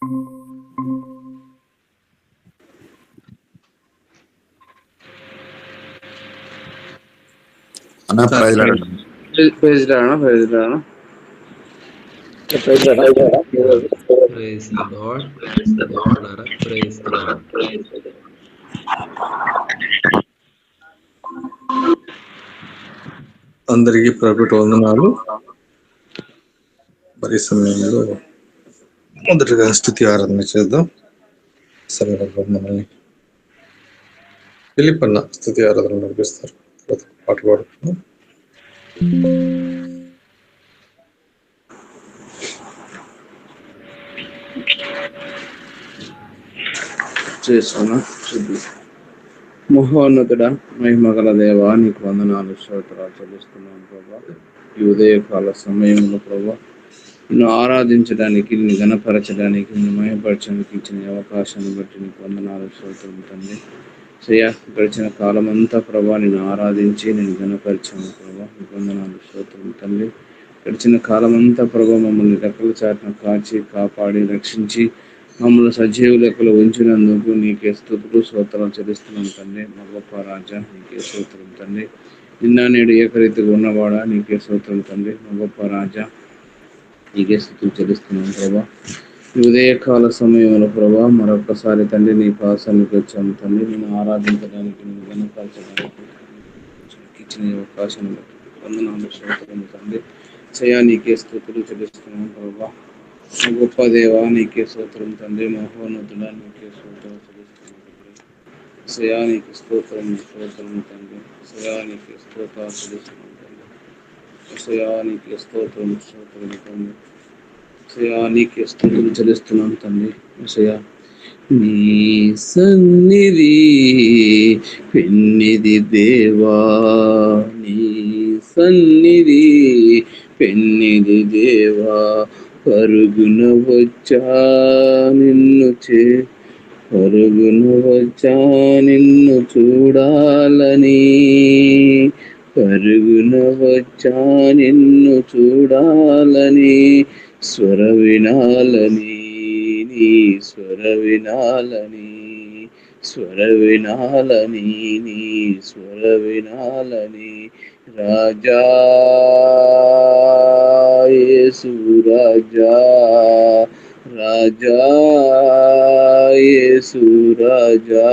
Praise the lord దేవులారా, praise the lord. అందరికీ ప్రభుత్వ వందనాలు. మరి సమయంలో మొదటిగా స్తుతి ఆరాధన చేద్దాం. మనల్ని పిలిపన్న స్తుతి ఆరాధన నడిపిస్తారు. పాట పాడుతున్నాం. చేస్తున్నా మహోన్నతుడ, మహిమగల దేవా, నీకు వందనాలు, స్తోత్రాలు చెల్లిస్తున్నాను ప్రభా. ఈ ఉదయకాల సమయంలో ప్రభా నిన్ను ఆరాధించడానికి, నిన్ను గణపరచడానికి, నిన్ను మహిమపరచడానికి ఇచ్చిన అవకాశాన్ని బట్టి నీకు వందనాలు, స్తోత్రం తండ్రి. గడిచిన కాలం అంతా ప్రభా నిన్ను ఆరాధించి నేను గణపరిచాను ప్రభా. నీకు వందనాలు, స్తోత్రం తండ్రి. గడిచిన కాలం అంతా ప్రభా మమ్మల్ని రెక్కల చాటున కాచి కాపాడి రక్షించి మమ్మల్ని సజీవ లెక్కలు ఉంచినందుకు నీకే స్తుతులు స్తోత్రాలు చెల్లిస్తున్నాం తండ్రి. మా గొప్ప రాజా నీకే స్తోత్రం తండ్రి. నిన్న నేడు ఏకరీతిగా ఉన్నవాడా నీకే స్తోత్రం తండ్రి. మా గొప్ప రాజా నీకే స్తుతులు చెల్లిస్తున్నాం ప్రభా. ఈ ఉదయకాల సమయంలో ప్రభా మరొకసారి తండ్రి నీ పాసానికి వచ్చాము తండ్రి. నేను ఆరాధించడానికి, నేను గణపరచడానికి ఇచ్చిన అవకాశాన్ని బట్టి వందనాలు, స్తోత్రం తండ్రి. నీకే స్తుతులు చెల్లిస్తున్నాం ప్రభా. గొప్ప దేవా నీకే స్తోత్రం తండ్రి. మహోన్నతుడా నీకే స్తోత్రం చెల్లిస్తున్నాం తండ్రి. నీకే స్తోత్రం తండ్రి. నీకే స్తోత్రాలు చెల్లిస్తున్నాం తండ్రి. నీకే స్తోత్రం తండ్రి. నీకే స్తుతులు చెల్లిస్తున్నాం తండ్రి. నీ సన్నిధి పెన్నిది దేవా, నీ సన్నిధి పెన్నిది దేవా, పరుగున వచ్చా నిన్ను చూడాలని, పరుగున వచ్చా నిన్ను చూడాలని, స్వర వినాలని, నీ స్వర వినాలని, స్వర వినాలని, నీ స్వర వినాలని. రాజా యేసు రాజా, రాజా యేసు రాజా,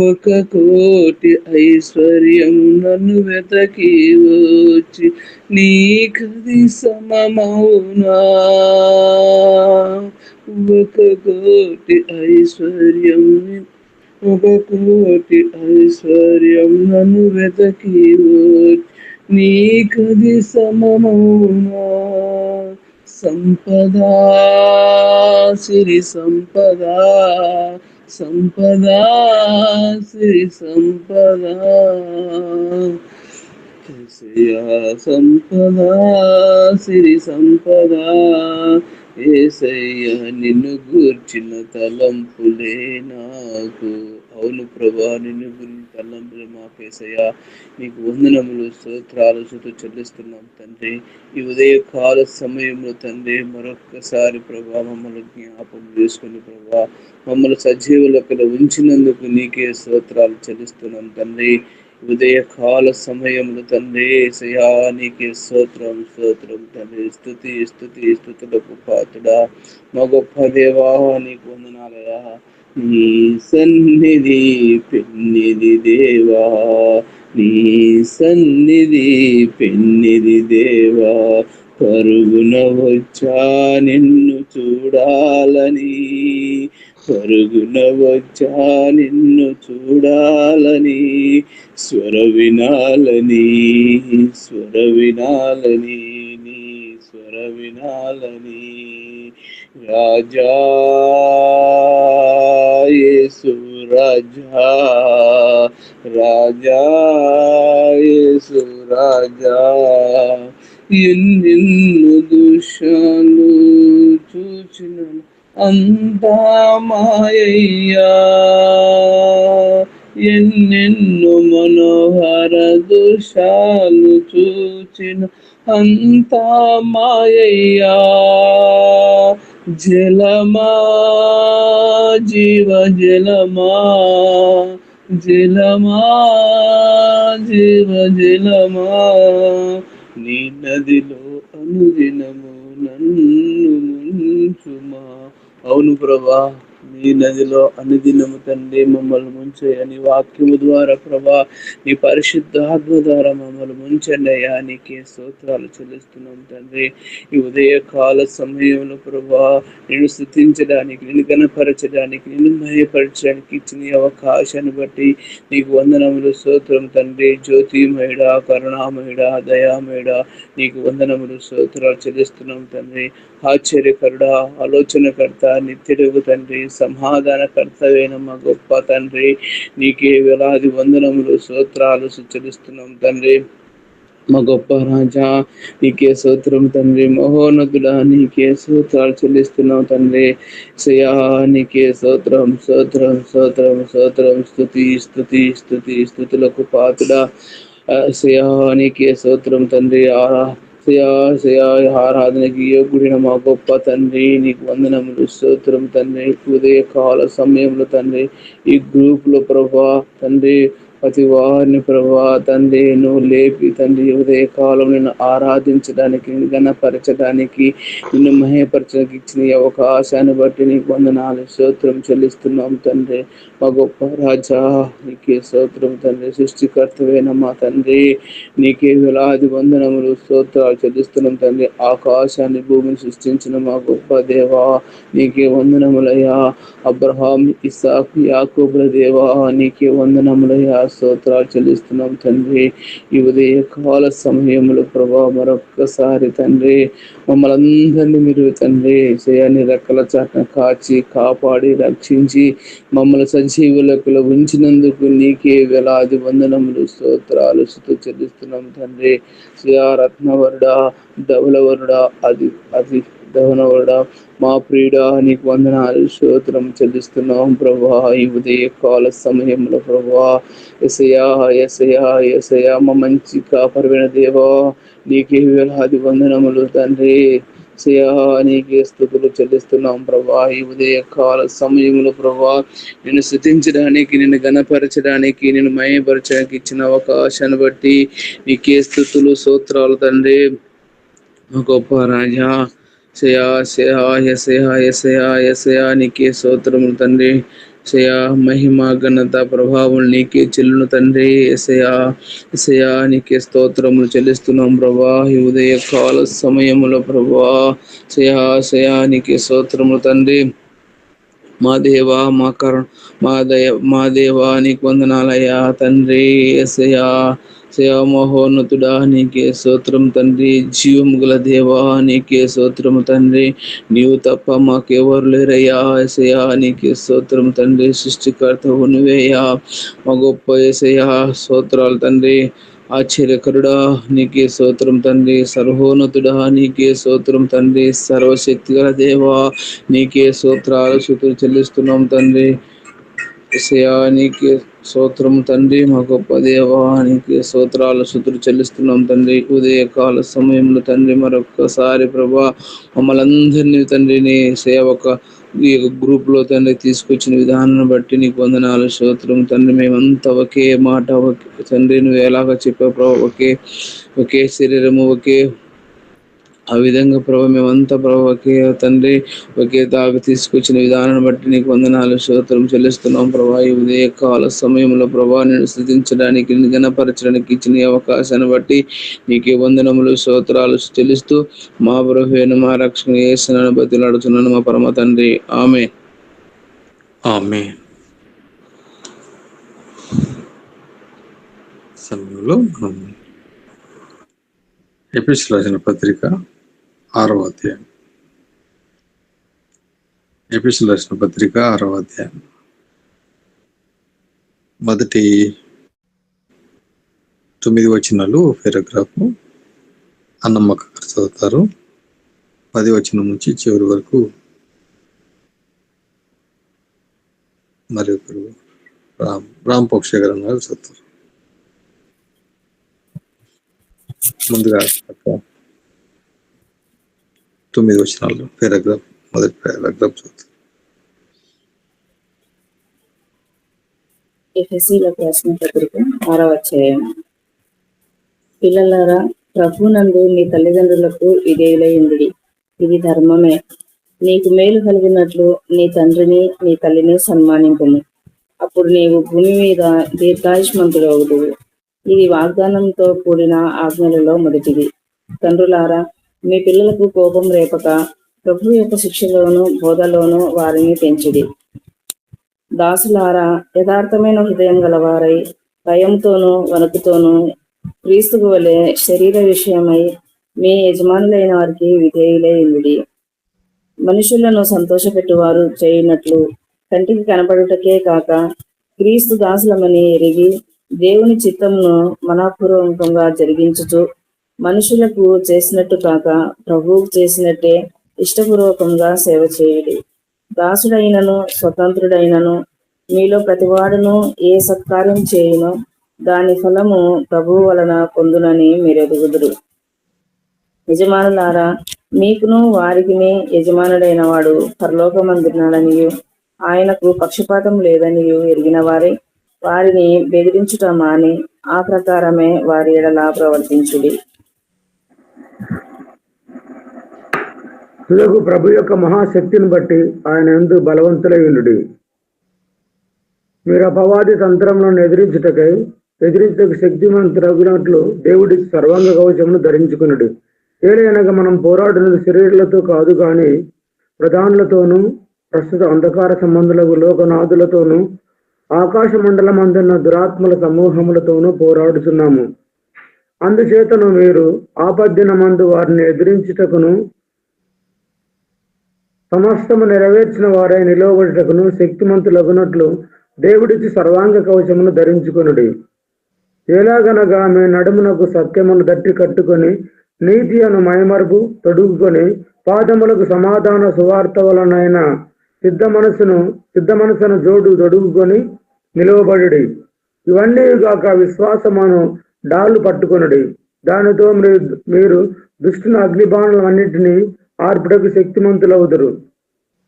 ఒక కోటి ఐశ్వర్యం నన్ను వెతకి వచ్చి నీకది సమమౌనా, ఒక కోటి ఐశ్వర్యం, ఒక కోటి ఐశ్వర్యం నన్ను వెతకి వచ్చి నీకది సమమౌనా. సంపదా సిరి సంపదా, సంపదా సిరి సంపదా, సంపదా సిరి సంపదా. యేసయ్య నిన్ను గూర్చిన తలంపులే నాకు. అవును ప్రభా, నిన్ను గురించి తలంపులే మాకేసయ్య. నీకు వందనములు, స్తోత్రాలు చెల్లిస్తున్నాం తండ్రి. ఈ ఉదయకాల సమయంలో తండ్రి మరొక్కసారి ప్రభా మమ్మల్ని జ్ఞాపకం చేసుకుని ప్రభా మమ్మల్ని సజీవులక్కడ ఉంచినందుకు నీకే స్తోత్రాలు చెల్లిస్తున్నాం తండ్రి. ఉదయకాల సమయంలో తండ్రి యేసయ్యా నీకే స్తోత్రం తండ్రి. స్తుతులకు పాత్రుడా, మా గొప్ప దేవా నీకు వందనాలయా. నీ సన్నిధి పెన్నిది దేవా, నీ సన్నిధి పెన్నిది దేవా, పరుగున వచ్చా నిన్ను చూడాలని, పరుగున వచ్చా నిన్ను చూడాలని, స్వర వినాలని, స్వర వినాలని, నీ స్వర వినాలని. రాజా యేసు రాజా, రాజా యేసు రాజా, ఎన్నెన్నో దృశ్యాలు చూచిన అంతా మాయయ్యా, ఎన్నెన్నో మనోహర దృశ్యాలు చూచిన అంతా మాయయ్యా, జలమా జీవ జలమా జలమా జీవ జలమా నీ నదిలో అనుదినము నన్ను ముంచుమా. అవును ప్రభా, నీ నదిలో అనుదినము తండ్రి మమ్మల్ని ముంచేయని వాక్యము ద్వారా ప్రభా, నీ పరిశుద్ధాత్మ ద్వారా మమ్మల్ని ముంచండి అయ్యా. నీకే స్తోత్రాలు చెల్లిస్తున్నాం తండ్రి. ఈ ఉదయకాల సమయంలో ప్రభా, నేను స్తుతించడానికి, నేను గణపరచడానికి, నేను మహిమపరచడానికి ఇచ్చిన ఈ అవకాశాన్ని బట్టి నీకు వందనములు స్తోత్రం తండ్రి. జ్యోతిమయుడా, కరుణామయుడా, దయామయుడా, నీకు వందనములు స్తోత్రాలు చెల్లిస్తున్నాం తండ్రి. ఆశ్చర్యకరుడా, ఆలోచనకర్త, నిత్యుడుగు తండ్రి, సమాధానకర్తవైన మా గొప్ప తండ్రి, నీకే వేలాది వందనములు స్తోత్రాలు చెల్లిస్తున్నాం తండ్రి. మా గొప్ప రాజా, నీకే స్తోత్రం తండ్రి. మహోన్నతుడా, నీకే స్తోత్రాలు చెల్లిస్తున్నాం తండ్రి. సయా, నీకే స్తోత్రం స్తోత్రం స్తోత్రం స్తోత్రం. స్తుతి స్తుతి స్తుతి స్తుతులకు పాతుడా. సయా, నీకే స్తోత్రం తండ్రి. ఆరాధనకి యోగ్యుడైన మా గొప్ప తండ్రి, నీకు వందనములు స్తోత్రం తండ్రి. ఉదయకాల సమయంలో తండ్రి, ఈ గ్రూప్ లో ప్రభా తండ్రి, ప్రతి వారిని ప్రభా తండ్రి నువ్వు లేపి తండ్రి, ఉదయ కాలం నిన్ను ఆరాధించడానికి, నిన్ను గణపరచడానికి, నిన్ను మహేపరచడానికి ఇచ్చిన ఈ అవకాశాన్ని బట్టి నీకు వందనాలు స్తోత్రం చెల్లిస్తున్నాం తండ్రి. మా గొప్ప రాజా, నీకే స్తోత్రం తండ్రి. సృష్టికర్తవైన మా తండ్రి, నీకే వేలాది వందనములు స్తోత్రాలు చెల్లిస్తున్నాం తండ్రి. ఆకాశాన్ని భూమిని సృష్టించిన మా గొప్ప దేవా, నీకే వందనములయ్యా. అబ్రహాం, ఇస్సాకు, యాకోబుల దేవా, నీకే వందనములయ్యా. స్తోత్రాలు చెల్లిస్తున్నాం తండ్రి. ఈ ఉదయ కాల సమయంలో ప్రభా, మరొక్కసారి తండ్రి మమ్మల్ని అందరినీ మీరు తండ్రి శయాన్ని రెక్కల చాటున కాచి కాపాడి రక్షించి మమ్మల్ని సజీవులకు ఉంచినందుకు నీకే వేలాది వందనములు స్తోత్రాలు చెల్లిస్తున్నాం తండ్రి. శ్రియా రత్నవరుడా, ధవలవరుడా, అది దహనవరుడా, మా ప్రియుడా, నీకు వందనాలు స్తోత్రం చెల్లిస్తున్నాం ప్రభా. ఈ ఉదయ కాల సమయంలో ప్రభా, యేసయ్యా యేసయ్యా యేసయ్యా, మా మంచి కాపరివైన దేవా, నీకే వేలాది వందనములు తండ్రి. యేసయ్యా, నీకే స్తుతులు చెల్లిస్తున్నాం ప్రభా. ఈ ఉదయ కాల సమయంలో ప్రభా, నిన్ను స్తుతించడానికి, నిన్ను గణపరచడానికి, నిన్ను మహిమపరచడానికి ఇచ్చిన అవకాశాన్ని బట్టి నీకే స్తుతులు స్తోత్రాలు తండ్రి. గొప్ప రాజా, శయా శయా యశయా యశయా యశయా, నీకే స్తోత్రములు తండ్రి. శయా, మహిమ ఘనత ప్రభావం నీకే చెల్లును తండ్రి. యశయా నీకే స్తోత్రములు చెల్లిస్తున్నాం ప్రభా. ఈ ఉదయ కాల సమయములో ప్రభా, శయా నీకే స్తోత్రములు తండ్రి. మా దేవా, మా దేవా, నీకు వందనాలయ్యా తండ్రి. యేసయ్యా మహోన్నతుడా, నీకే స్తోత్రం తండ్రి. జీవము గల దేవా, నీకే స్తోత్రము తండ్రి. నీవు తప్ప మాకెవరు లేరయ్యా. యేసయ్యా, నీకే స్తోత్రం తండ్రి. సృష్టికర్తవు నువ్వేయ్యా. మా గొప్ప యేసయ్యా, స్తోత్రాలు తండ్రి. ఆశ్చర్యకరుడా, నీకే స్తోత్రం తండ్రి. సర్వోన్నతుడా, నీకే స్తోత్రం తండ్రి. సర్వశక్తి గల దేవా, నీకే స్తోత్రాలు స్తుతులు చెల్లిస్తున్నాం తండ్రి. యేసయ్యా, నీకే స్తోత్రం తండ్రి. మా గొప్ప దేవా, నీకే స్తోత్రాలు స్తుతులు చెల్లిస్తున్నాం తండ్రి. ఉదయకాల సమయంలో తండ్రి మరొక్కసారి ప్రభా, మమ్మల్ని అందరినీ తండ్రి నీ సేవక ఈ గ్రూప్ లో తండ్రి తీసుకొచ్చిన విధానాన్ని బట్టి నీకు వందనాలు స్తోత్రం తండ్రి. మేమంతా ఒకే మాట తండ్రి, నువ్వు ఎలాగ చెప్పావు ప్రభా, ఒకే శరీరము, ఒకే ఆ విధంగా ప్రభు మేమంతా ప్రభు ఒకే తండ్రి, ఒకే తాగు తీసుకొచ్చిన విధానాన్ని బట్టి నీకు వందనాలు స్తోత్రం చెల్లిస్తున్నాం ప్రభా. ఈ ఉదయ కాల సమయంలో ప్రభా, నేను స్తుతించడానికి, నిన్ను గణపరచడానికి ఇచ్చిన అవకాశాన్ని బట్టి నీకే వందనములు స్తోత్రాలు చెల్లిస్తూ మా ప్రభువైన మా రక్షణ యేసుని బతిలాడుతున్నాను మా పరమ తండ్రి. ఆమేన్. ఆమేన్. సమయంలో మనం ఎఫెసీయులకు రాసిన పత్రిక 6వ అధ్యాయం. ఎఫెసీయులకు రాసిన పత్రిక 6వ అధ్యాయం మొదటి 9 వచనాలు పారాగ్రాఫ్ అన్నమ్మక గారు చదువుతారు. 10 వచనం నుంచి చివరి వరకు మరి ఒకరు రామ్ పక్షగరం గారు చదువుతారు. ముందుగా 9 వచనాలు పారాగ్రాఫ్ మొదటి పారాగ్రాఫ్ చదువుతారు. ఎఫెసీయులకు రాసిన పత్రిక 6వ అధ్యాయం. పిల్లలారా, ప్రభువునందు మీ తల్లిదండ్రులకు విధేయులైయుండుడి, ఇది ధర్మమే. నీకు మేలు కలిగినట్లు నీ తండ్రిని నీ తల్లిని సన్మానింపుము, అప్పుడు నీవు భూమి మీద దీర్ఘాయుష్మంతుడవుదువు. ఇది వాగ్దానంతో కూడిన ఆజ్ఞలలో మొదటిది. తండ్రులారా, మీ పిల్లలకు కోపం రేపక ప్రభువు యొక్క శిక్షలోను బోధలోను వారిని పెంచుడి. దాసులారా, యథార్థమైన హృదయం గలవారై భయంతోనూ వణుకుతోనూ క్రీస్తుకు వలె శరీర విషయమై మీ యజమానులైన వారికి విధేయులై ఉండుడి. మనుషులను సంతోషపెట్టువారు చేయనట్లు కంటికి కనబడుటకే కాక క్రీస్తు దాసులమని ఎరిగి దేవుని చిత్తమును మనఃపూర్వకంగా జరిగించుచు మనుషులకు చేసినట్టు కాక ప్రభువుకు చేసినట్టే ఇష్టపూర్వకంగా సేవ చేయుడి. దాసుడైనను స్వతంత్రుడైనను మీలో ప్రతివాడును ఏ సత్కార్యం చేయునో దాని ఫలము ప్రభువు వలన పొందునని మీరెరుగుదురు. యజమానులారా, మీకును వారికిని యజమానుడైన వాడు పరలోకమందున్నాడనియు ఆయనకు పక్షపాతం లేదనియు ఎరిగిన వారిని బెదిరించుట మాని ఆ ప్రకారమే వారి ఎడల ప్రవర్తించుడి. తుదకు ప్రభు యొక్క మహాశక్తిని బట్టి ఆయన యందు బలవంతులై ఉండుడి. మీరు అపవాది తంత్రములను ఎదిరించటకు శక్తిమంతులగునట్లు దేవుడి సర్వాంగ కవచమును ధరించుకునుడు. ఏలైనగా మనం పోరాడుతున్నది శరీరాలతో కాదు కానీ ప్రధానులతోనూ ప్రస్తుత అంధకార సంబంధులకు లోకనాథులతోనూ ఆకాశ మండలం అందున్న దురాత్మల సమూహములతోనూ పోరాడుతున్నాము. అందుచేతను మీరు ఆపద్దినమందు వారిని ఎదిరించుటకును సమస్తము నెరవేర్చిన వారై నిలవబడుటకును శక్తిమంతులగునట్లు దేవుడికి సర్వాంగ కవచమును ధరించుకొనుడి. ఎలాగనగా మీ నడుమునకు సత్యమును దట్టి కట్టుకొని నీతి అను మైమరుపు తొడుగుకొని పాదములకు సమాధాన సువార్త వలనైన సిద్ధ మనసును జోడు తొడుగుకొని నిలవబడుడి. ఇవన్నీ గాక విశ్వాసమును డాలు పట్టుకొనుడి. దానితో మీరు దుష్టుని అగ్నిబాణులన్నింటినీ ఆర్పుటకు శక్తిమంతులవుదురు.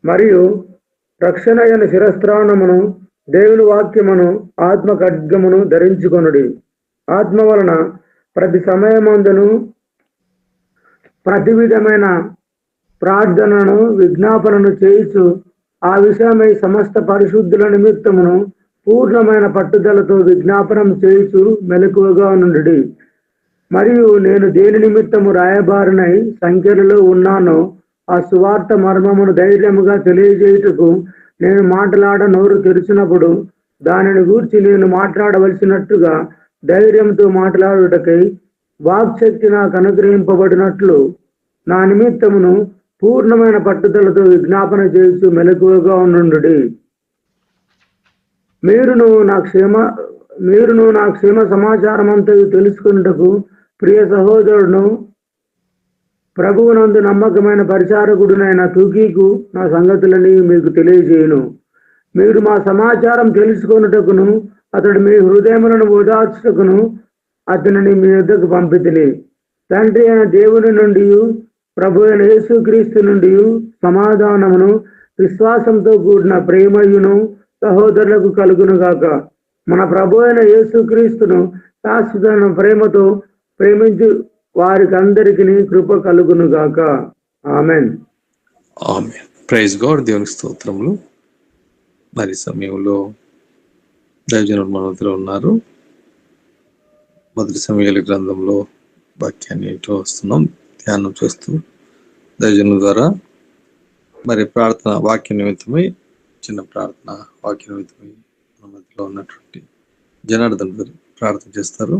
మరియు రక్షణ అయిన శిరస్త్రాణమును దేవుని వాక్యమును ఆత్మ ఖడ్గమును ధరించుకొనుడి. ఆత్మ వలన ప్రతి సమయమందును ప్రతి విధమైన ప్రార్థనను విజ్ఞాపనను చేయుచు ఆ విషయమై సమస్త పరిశుద్ధుల నిమిత్తమును పూర్ణమైన పట్టుదలతో విజ్ఞాపనం చేయుచు మెలకువగా నుండుడి. మరియు నేను దేని నిమిత్తము రాయబారినై సంఖ్యలలో ఉన్నానో ఆ సువార్త మర్మమును ధైర్యముగా తెలియజేయుటకు నేను మాట్లాడ నోరు తెరిచినప్పుడు దానిని గూర్చి నేను మాట్లాడవలసినట్టుగా ధైర్యంతో మాట్లాడుటకై వాక్శక్తి నాకు అనుగ్రహింపబడినట్లు నా నిమిత్తమును పూర్ణమైన పట్టుదలతో విజ్ఞాపన చేస్తూ మెలకువగా ఉండుడి. మీరును నా క్షేమ సమాచారం అంతా తెలుసుకున్నటకు ప్రియ సహోదరుడును ప్రభువునందు నమ్మకమైన పరిచారకుడునైన తూకీకు నా సంగతులని మీకు తెలియజేయును. మీరు మా సమాచారం తెలుసుకొనుటకును అతడు మీ హృదయములను ఓదార్చుటకును అతనిని మీ వద్దకు పంపితిని. తండ్రి అయిన దేవుని నుండి ప్రభు అయిన యేసుక్రీస్తు నుండి సమాధానమును విశ్వాసంతో కూడిన ప్రేమయును సహోదరులకు కలుగును గాక. మన ప్రభు అయిన యేసుక్రీస్తును శాశ్వతమైన ప్రేమతో ప్రేమించు వారికి అందరికీ కృప కలుగును గాక. ఆమెన్. ఆమెన్. Praise God. దేవునికి స్తోత్రములు. మరి సమయంలో దైవజనులు మన వద్దలో ఉన్నారు. మొదటి సమయాల గ్రంథంలో వాక్యాన్ని వస్తున్నాం ధ్యానం చేస్తూ దైవజనుల ద్వారా మరి ప్రార్థన వాక్య నిమిత్తమై చిన్న ప్రార్థన వాక్య నిమిత్తమై మన మధ్యలో ఉన్నటువంటి జనార్దన్ గారు ప్రార్థన చేస్తారు.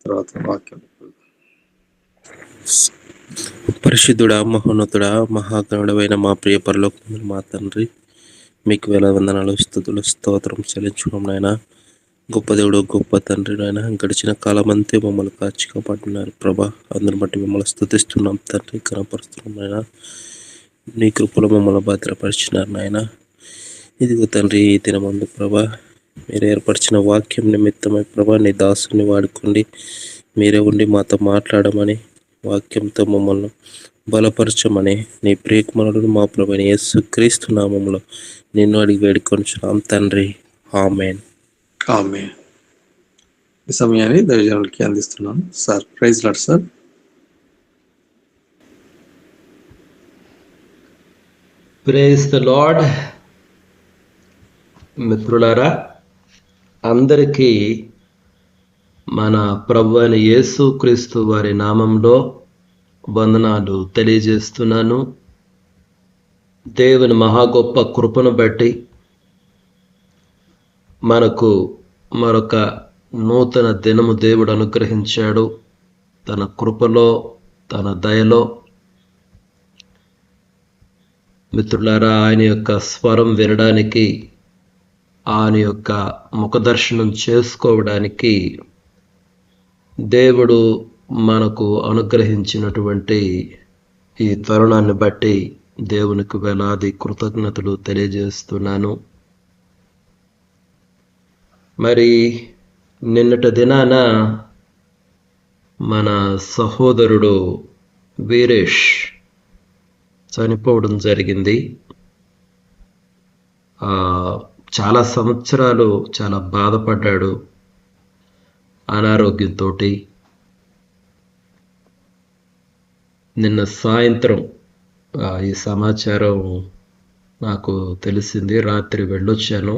తర్వాత వాక్యం. పరిశుద్ధుడా, మహోన్నతుడా, మహాగణుడైన మా ప్రియ పరలోకమున మా తండ్రి, మీకు వేల వందనాలు, స్తుతులు, స్తోత్రం చెల్లించుకున్నాం నాయన. గొప్ప దేవుడు, గొప్ప తండ్రి నాయన. గడిచిన కాలం అంతే మమ్మల్ని కాచి కాపాడుతున్నారు ప్రభా. అందరిని బట్టి మిమ్మల్ని స్తుతిస్తున్నాం తండ్రి, కనపరుస్తున్నాం నాయన. నీ కృపలో మమ్మల్ని భద్రపరిచినారు నాయన. ఇదిగో తండ్రి, ఈ దినమందు ప్రభా మీరు ఏర్పరిచిన వాక్యం నిమిత్తమై ప్రభా నీ దాసుని వాడుకోండి. మీరే ఉండి మాతో మాట్లాడమని వాక్యంతో మమ్మల్ని బలపరచమని నీ ప్రియకుమారుడు మా ప్రభువైన యేసు క్రీస్తు నామములో నిన్ను అడిగి వేడుకొనుచున్నాం తండ్రి. ఆమేన్. ఆమేన్. ఈ సమయాన్ని దైవజనులకి అందిస్తున్నాను. Sir, praise lord sir. Praise the lord. మిత్రులారా, అందరికీ మన ప్రభు అయిన యేసు క్రీస్తు వారి నామంలో వందనాలు తెలియజేస్తున్నాను. దేవుని మహా గొప్ప కృపను బట్టి మనకు మరొక నూతన దినము దేవుడు అనుగ్రహించాడు. తన కృపలో, తన దయలో. మిత్రులారా, ఆయన యొక్క స్వరం వినడానికి, ఆయన యొక్క ముఖదర్శనం చేసుకోవడానికి దేవుడు మనకు అనుగ్రహించినటువంటి ఈ తరుణాన్ని బట్టి దేవునికి వేలాది కృతజ్ఞతలు తెలియజేస్తున్నాను. మరి నిన్నటి దినాన మన సహోదరుడు వీరేష్ చనిపోవడం జరిగింది. చాలా సంవత్సరాలు చాలా బాధపడ్డాడు అనారోగ్యంతో. నిన్న సాయంత్రం ఈ సమాచారం నాకు తెలిసింది. రాత్రి వెళ్ళొచ్చాను.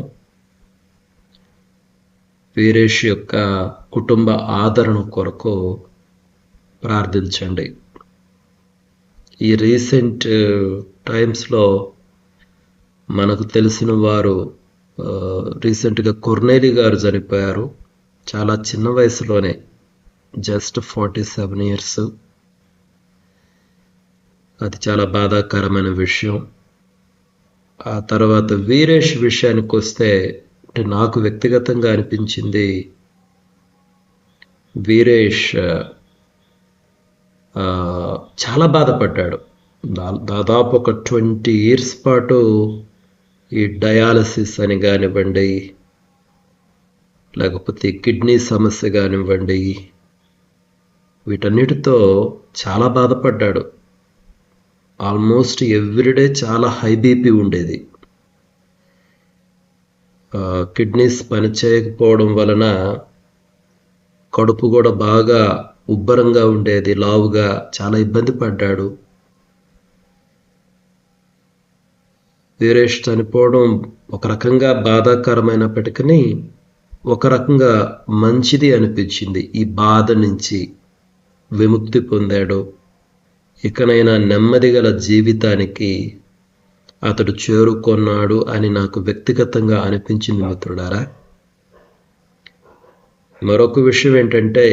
వీరేష్ యొక్క కుటుంబ ఆదరణ కొరకు ప్రార్థించండి. ఈ రీసెంట్ టైమ్స్లో మనకు తెలిసిన వారు రీసెంట్గా కొర్నేలి గారు చనిపోయారు. చాలా చిన్న వయసులోనే, జస్ట్ 47 years. అది చాలా బాధాకరమైన విషయం. ఆ తర్వాత వీరేష్ విషయానికి వస్తే, నాకు వ్యక్తిగతంగా అనిపించింది, వీరేష్ చాలా బాధపడ్డాడు. దాదాపు ఒక 20 years పాటు ఈ డయాలసిస్ అని కానివ్వండి, లేకపోతే కిడ్నీ సమస్య కానివ్వండి, వీటన్నిటితో చాలా బాధపడ్డాడు. ఆల్మోస్ట్ ఎవ్రీడే చాలా హై బీపీ ఉండేది. కిడ్నీస్ పనిచేయకపోవడం వలన కడుపు కూడా బాగా ఉబ్బరంగా ఉండేది, లావుగా. చాలా ఇబ్బంది పడ్డాడు. వీరేష్ చనిపోవడం ఒక రకంగా బాధాకరమైనప్పటికీ ఒక రకంగా మంచిది అనిపించింది. ఈ బాధ నుంచి విముక్తి పొందాడు. ఇకనైనా నెమ్మది గల జీవితానికి అతడు చేరుకున్నాడు అని నాకు వ్యక్తిగతంగా అనిపించింది. మిత్రులారా, మరొక విషయం ఏంటంటే,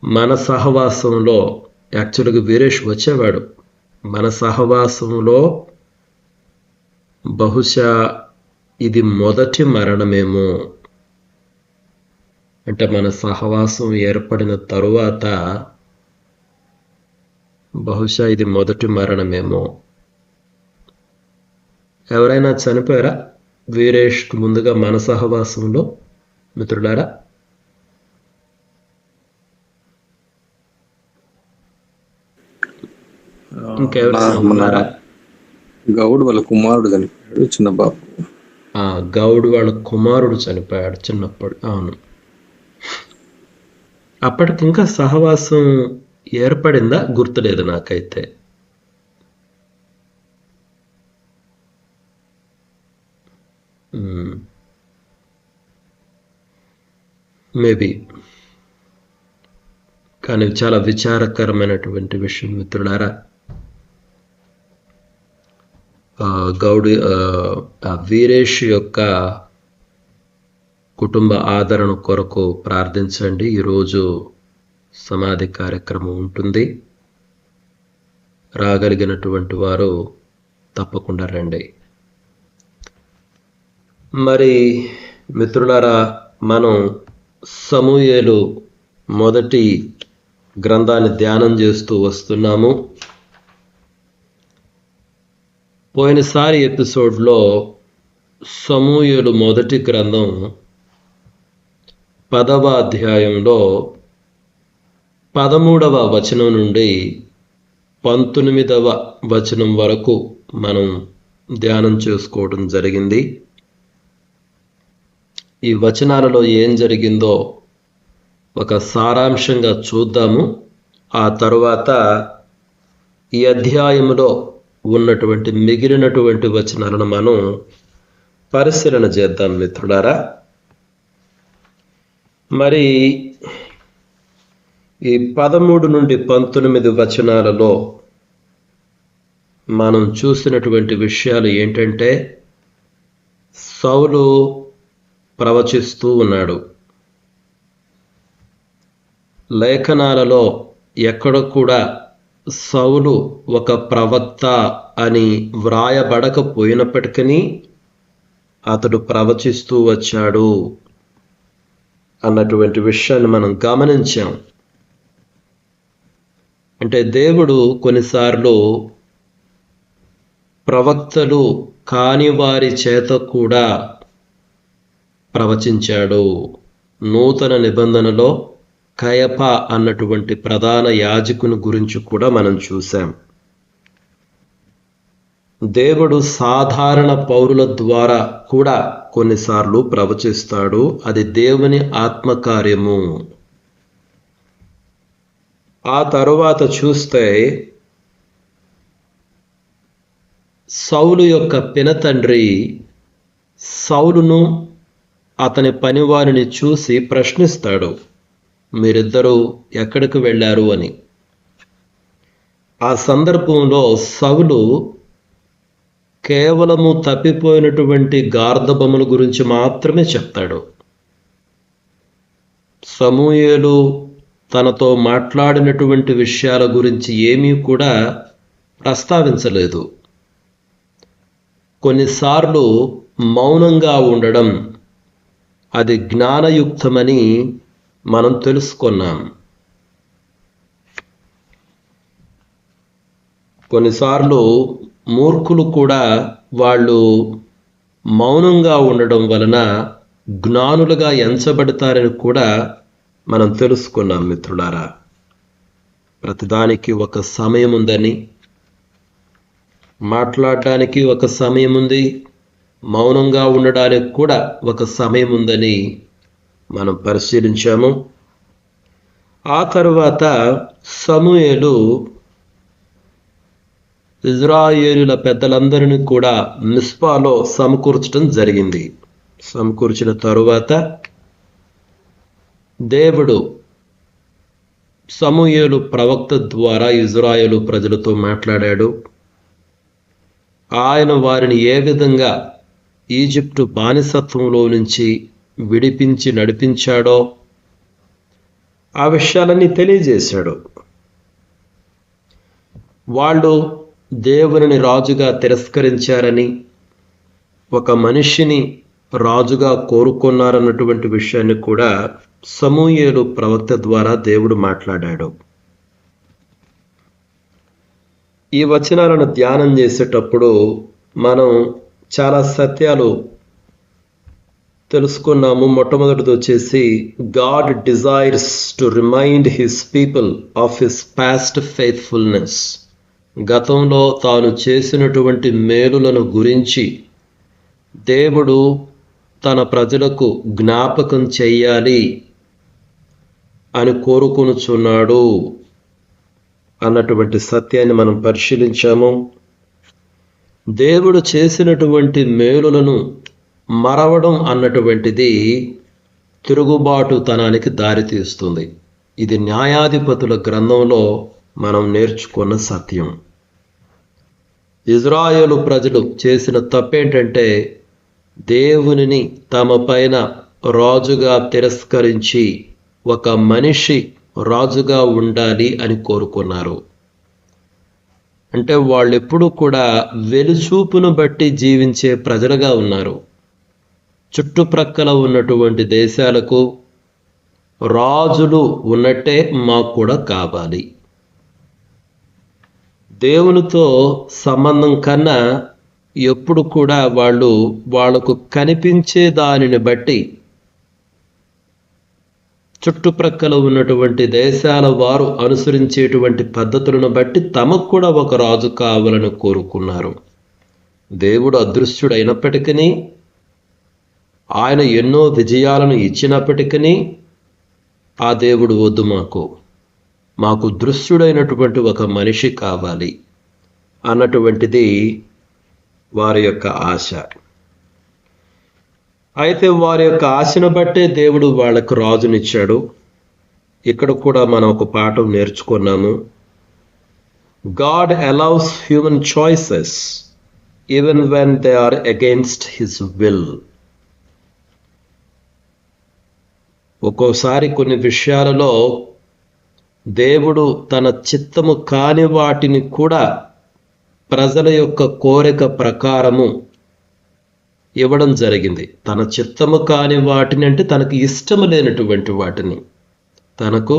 మన సహవాసంలో యాక్చువల్గా వీరేష్ వచ్చేవాడు. మన సహవాసంలో బహుశా ఇది మొదటి మరణమేమో. అంటే మన సహవాసం ఏర్పడిన తరువాత బహుశా ఇది మొదటి మరణమేమో. ఎవరైనా చనిపోయారా వీరేష్కు ముందుగా మన సహవాసంలో మిత్రులారా? ఇంకెవరైనా ఉన్నారా? గౌడ్ వాళ్ళ కుమారుడు చనిపోయాడు, చిన్న బాబు. గౌడ్ వాళ్ళ కుమారుడు చనిపోయాడు చిన్నప్పుడు. అవును. అప్పటికి ఇంకా సహవాసం ఏర్పడిందా గుర్తులేదు నాకైతే. మేబీ. కానీ చాలా విచారకరమైనటువంటి విషయం మిత్రులారా. గౌడి వీరేష్ యొక్క కుటుంబ ఆదరణ కొరకు ప్రార్థించండి. ఈరోజు సమాధి కార్యక్రమం ఉంటుంది. రాగలిగినటువంటి వారు తప్పకుండా రండి. మరి మిత్రులారా, మనం సమూయేలు మొదటి గ్రంథాన్ని ధ్యానం చేస్తూ వస్తున్నాము. పోయినసారి ఎపిసోడ్లో సమూయేలు మొదటి గ్రంథం 10వ అధ్యాయంలో 13వ వచనం నుండి 19వ వచనం వరకు మనం ధ్యానం చేసుకోవడం జరిగింది. ఈ వచనాలలో ఏం జరిగిందో ఒక సారాంశంగా చూద్దాము. ఆ తరువాత ఈ అధ్యాయములో ఉన్నటువంటి మిగిలినటువంటి వచనాలను మనం పరిశీలన చేద్దాం మిత్రులారా. మరి ఈ 13 నుండి 19 వచనాలలో మనం చూసినటువంటి విషయాలు ఏంటంటే, సౌలు ప్రవచిస్తూ ఉన్నాడు. లేఖనాలలో ఎక్కడ కూడా సౌలు ఒక ప్రవక్త అని వ్రాయబడకపోయినప్పటికీ అతడు ప్రవచిస్తూ వచ్చాడు అన్నటువంటి విషయాన్ని మనం గమనించాం. అంటే దేవుడు కొన్నిసార్లు ప్రవక్తలు కాని వారి చేత కూడా ప్రవచించాడు. నూతన నిబంధనలో కయప అన్నటువంటి ప్రధాన యాజకుని గురించి కూడా మనం చూసాం. దేవుడు సాధారణ పౌరుల ద్వారా కూడా కొన్నిసార్లు ప్రవచిస్తాడు. అది దేవుని ఆత్మకార్యము. ఆ తరువాత చూస్తే సౌలు యొక్క పినతండ్రి సౌలును అతని పనివారిని చూసి ప్రశ్నిస్తాడు, మీరిద్దరూ ఎక్కడికి వెళ్ళారు అని. ఆ సందర్భంలో సౌలు కేవలము తప్పిపోయినటువంటి గార్ధబముల గురించి మాత్రమే చెప్తాడు. సమూయేలు తనతో మాట్లాడినటువంటి విషయాల గురించి ఏమీ కూడా ప్రస్తావించలేదు. కొన్నిసార్లు మౌనంగా ఉండడం అది జ్ఞానయుక్తమని మనం తెలుసుకున్నాం. కొన్నిసార్లు మూర్ఖులు కూడా వాళ్ళు మౌనంగా ఉండడం వలన జ్ఞానులుగా ఎంచబడతారని కూడా మనం తెలుసుకున్నాం మిత్రులారా. ప్రతిదానికి ఒక సమయం ఉందని, మాట్లాడడానికి ఒక సమయం ఉంది, మౌనంగా ఉండడానికి కూడా ఒక సమయం ఉందని మనం పరిశీలించాము. ఆ తరువాత సమూయేలు ఇజ్రాయేలుల పెద్దలందరినీ కూడా మిస్పాలో సమకూర్చడం జరిగింది. సమకూర్చిన తరువాత దేవుడు సమూయేలు ప్రవక్త ద్వారా ఇజ్రాయేలు ప్రజలతో మాట్లాడాడు. ఆయన వారిని ఏ విధంగా ఈజిప్టు బానిసత్వంలో నుంచి విడిపించి నడిపించాడో ఆ విషయాలన్నీ తెలియజేశాడు. వాళ్ళు దేవునిని రాజుగా తిరస్కరించారని, ఒక మనిషిని రాజుగా కోరుకున్నారన్నటువంటి విషయాన్ని కూడా సమూయేలు ప్రవక్త ద్వారా దేవుడు మాట్లాడాడు. ఈ వచనాలను ధ్యానం చేసేటప్పుడు మనం చాలా సత్యాలు తెలుసుకున్నాము. మొట్టమొదటిది వచ్చేసి, God desires to remind his people of his past faithfulness. గతంలో తాను చేసినటువంటి మేలులను గురించి దేవుడు తన ప్రజలకు జ్ఞాపకం చెయ్యాలి అని కోరుకొనుచున్నాడు అన్నటువంటి సత్యాన్ని మనం పరిశీలించాము. దేవుడు చేసినటువంటి మేలులను మరవడం అన్నటువంటిది తిరుగుబాటుతనానికి దారితీస్తుంది. ఇది న్యాయాధిపతుల గ్రంథంలో మనం నేర్చుకున్న సత్యం. ఇజ్రాయేలు ప్రజలు చేసిన తప్పేంటంటే, దేవునిని తమ పైన రాజుగా తిరస్కరించి ఒక మనిషి రాజుగా ఉండాలి అని కోరుకున్నారు. అంటే వాళ్ళు ఎప్పుడూ కూడా వెలుచూపును బట్టి జీవించే ప్రజలుగా ఉన్నారు. చుట్టుప్రక్కల ఉన్నటువంటి దేశాలకు రాజులు ఉన్నట్టే మాకు కూడా కావాలి. దేవునితో సంబంధం కన్నా ఎప్పుడు కూడా వాళ్లకు కనిపించే దానిని బట్టి చుట్టుప్రక్కల ఉన్నటువంటి దేశాల వారు అనుసరించేటువంటి పద్ధతులను బట్టి తమకు కూడా ఒక రాజు కావాలని కోరుకున్నారు. దేవుడు అదృశ్యుడైనప్పటికీ, ఆయన ఎన్నో విజయాలను ఇచ్చినప్పటికీ ఆ దేవుడు వద్దు, మాకు దృశ్యుడైనటువంటి ఒక మనిషి కావాలి అన్నటువంటిది వారి యొక్క ఆశ. అయితే వారి యొక్క ఆశను బట్టే దేవుడు వాళ్ళకు రాజునిచ్చాడు. ఇక్కడ కూడా మనం ఒక పాఠం నేర్చుకున్నాము. God allows human choices even when they are against his will. ఒక్కోసారి కొన్ని విషయాలలో దేవుడు తన చిత్తము కాని వాటిని కూడా ప్రజల యొక్క కోరిక ప్రకారము ఇవ్వడం జరిగింది. తన చిత్తము కాని వాటిని అంటే తనకు ఇష్టము లేనటువంటి వాటిని, తనకు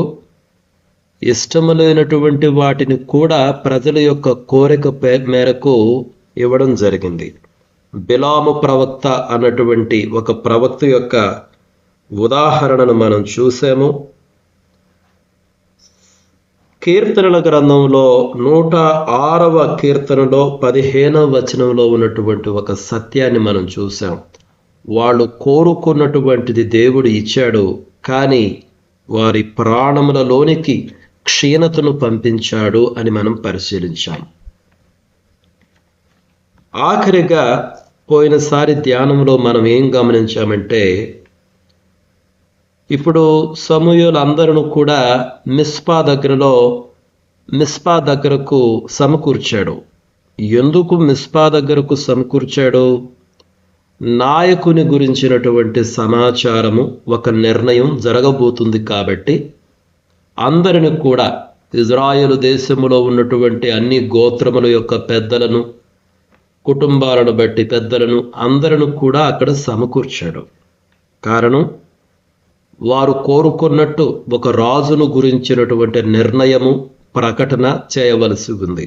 ఇష్టము లేనటువంటి వాటిని కూడా ప్రజల యొక్క కోరిక మేరకు ఇవ్వడం జరిగింది. బిలాము ప్రవక్త అన్నటువంటి ఒక ప్రవక్త యొక్క ఉదాహరణను మనం చూసాము. కీర్తనల గ్రంథంలో 106వ కీర్తనలో 15వ వచనంలో ఉన్నటువంటి ఒక సత్యాన్ని మనం చూసాం. వాళ్ళు కోరుకున్నటువంటిది దేవుడు ఇచ్చాడు, కానీ వారి ప్రాణములలోనికి క్షీణతను పంపించాడు అని మనం పరిశీలించాం. ఆఖరిగా పోయినసారి ధ్యానంలో మనం ఏం గమనించామంటే, ఇప్పుడు సమూయేలు అందరూ కూడా మిస్పా దగ్గరకు సమకూర్చాడు. ఎందుకు మిస్పా దగ్గరకు సమకూర్చాడు? నాయకుని గురించినటువంటి సమాచారము, ఒక నిర్ణయం జరగబోతుంది కాబట్టి అందరిని కూడా, ఇజ్రాయేలు దేశములో ఉన్నటువంటి అన్ని గోత్రముల యొక్క పెద్దలను, కుటుంబాలను బట్టి పెద్దలను అందరిని కూడా అక్కడ సమకూర్చాడు. కారణం, వారు కోరుకున్నట్టు ఒక రాజును గురించినటువంటి నిర్ణయము, ప్రకటన చేయవలసి ఉంది.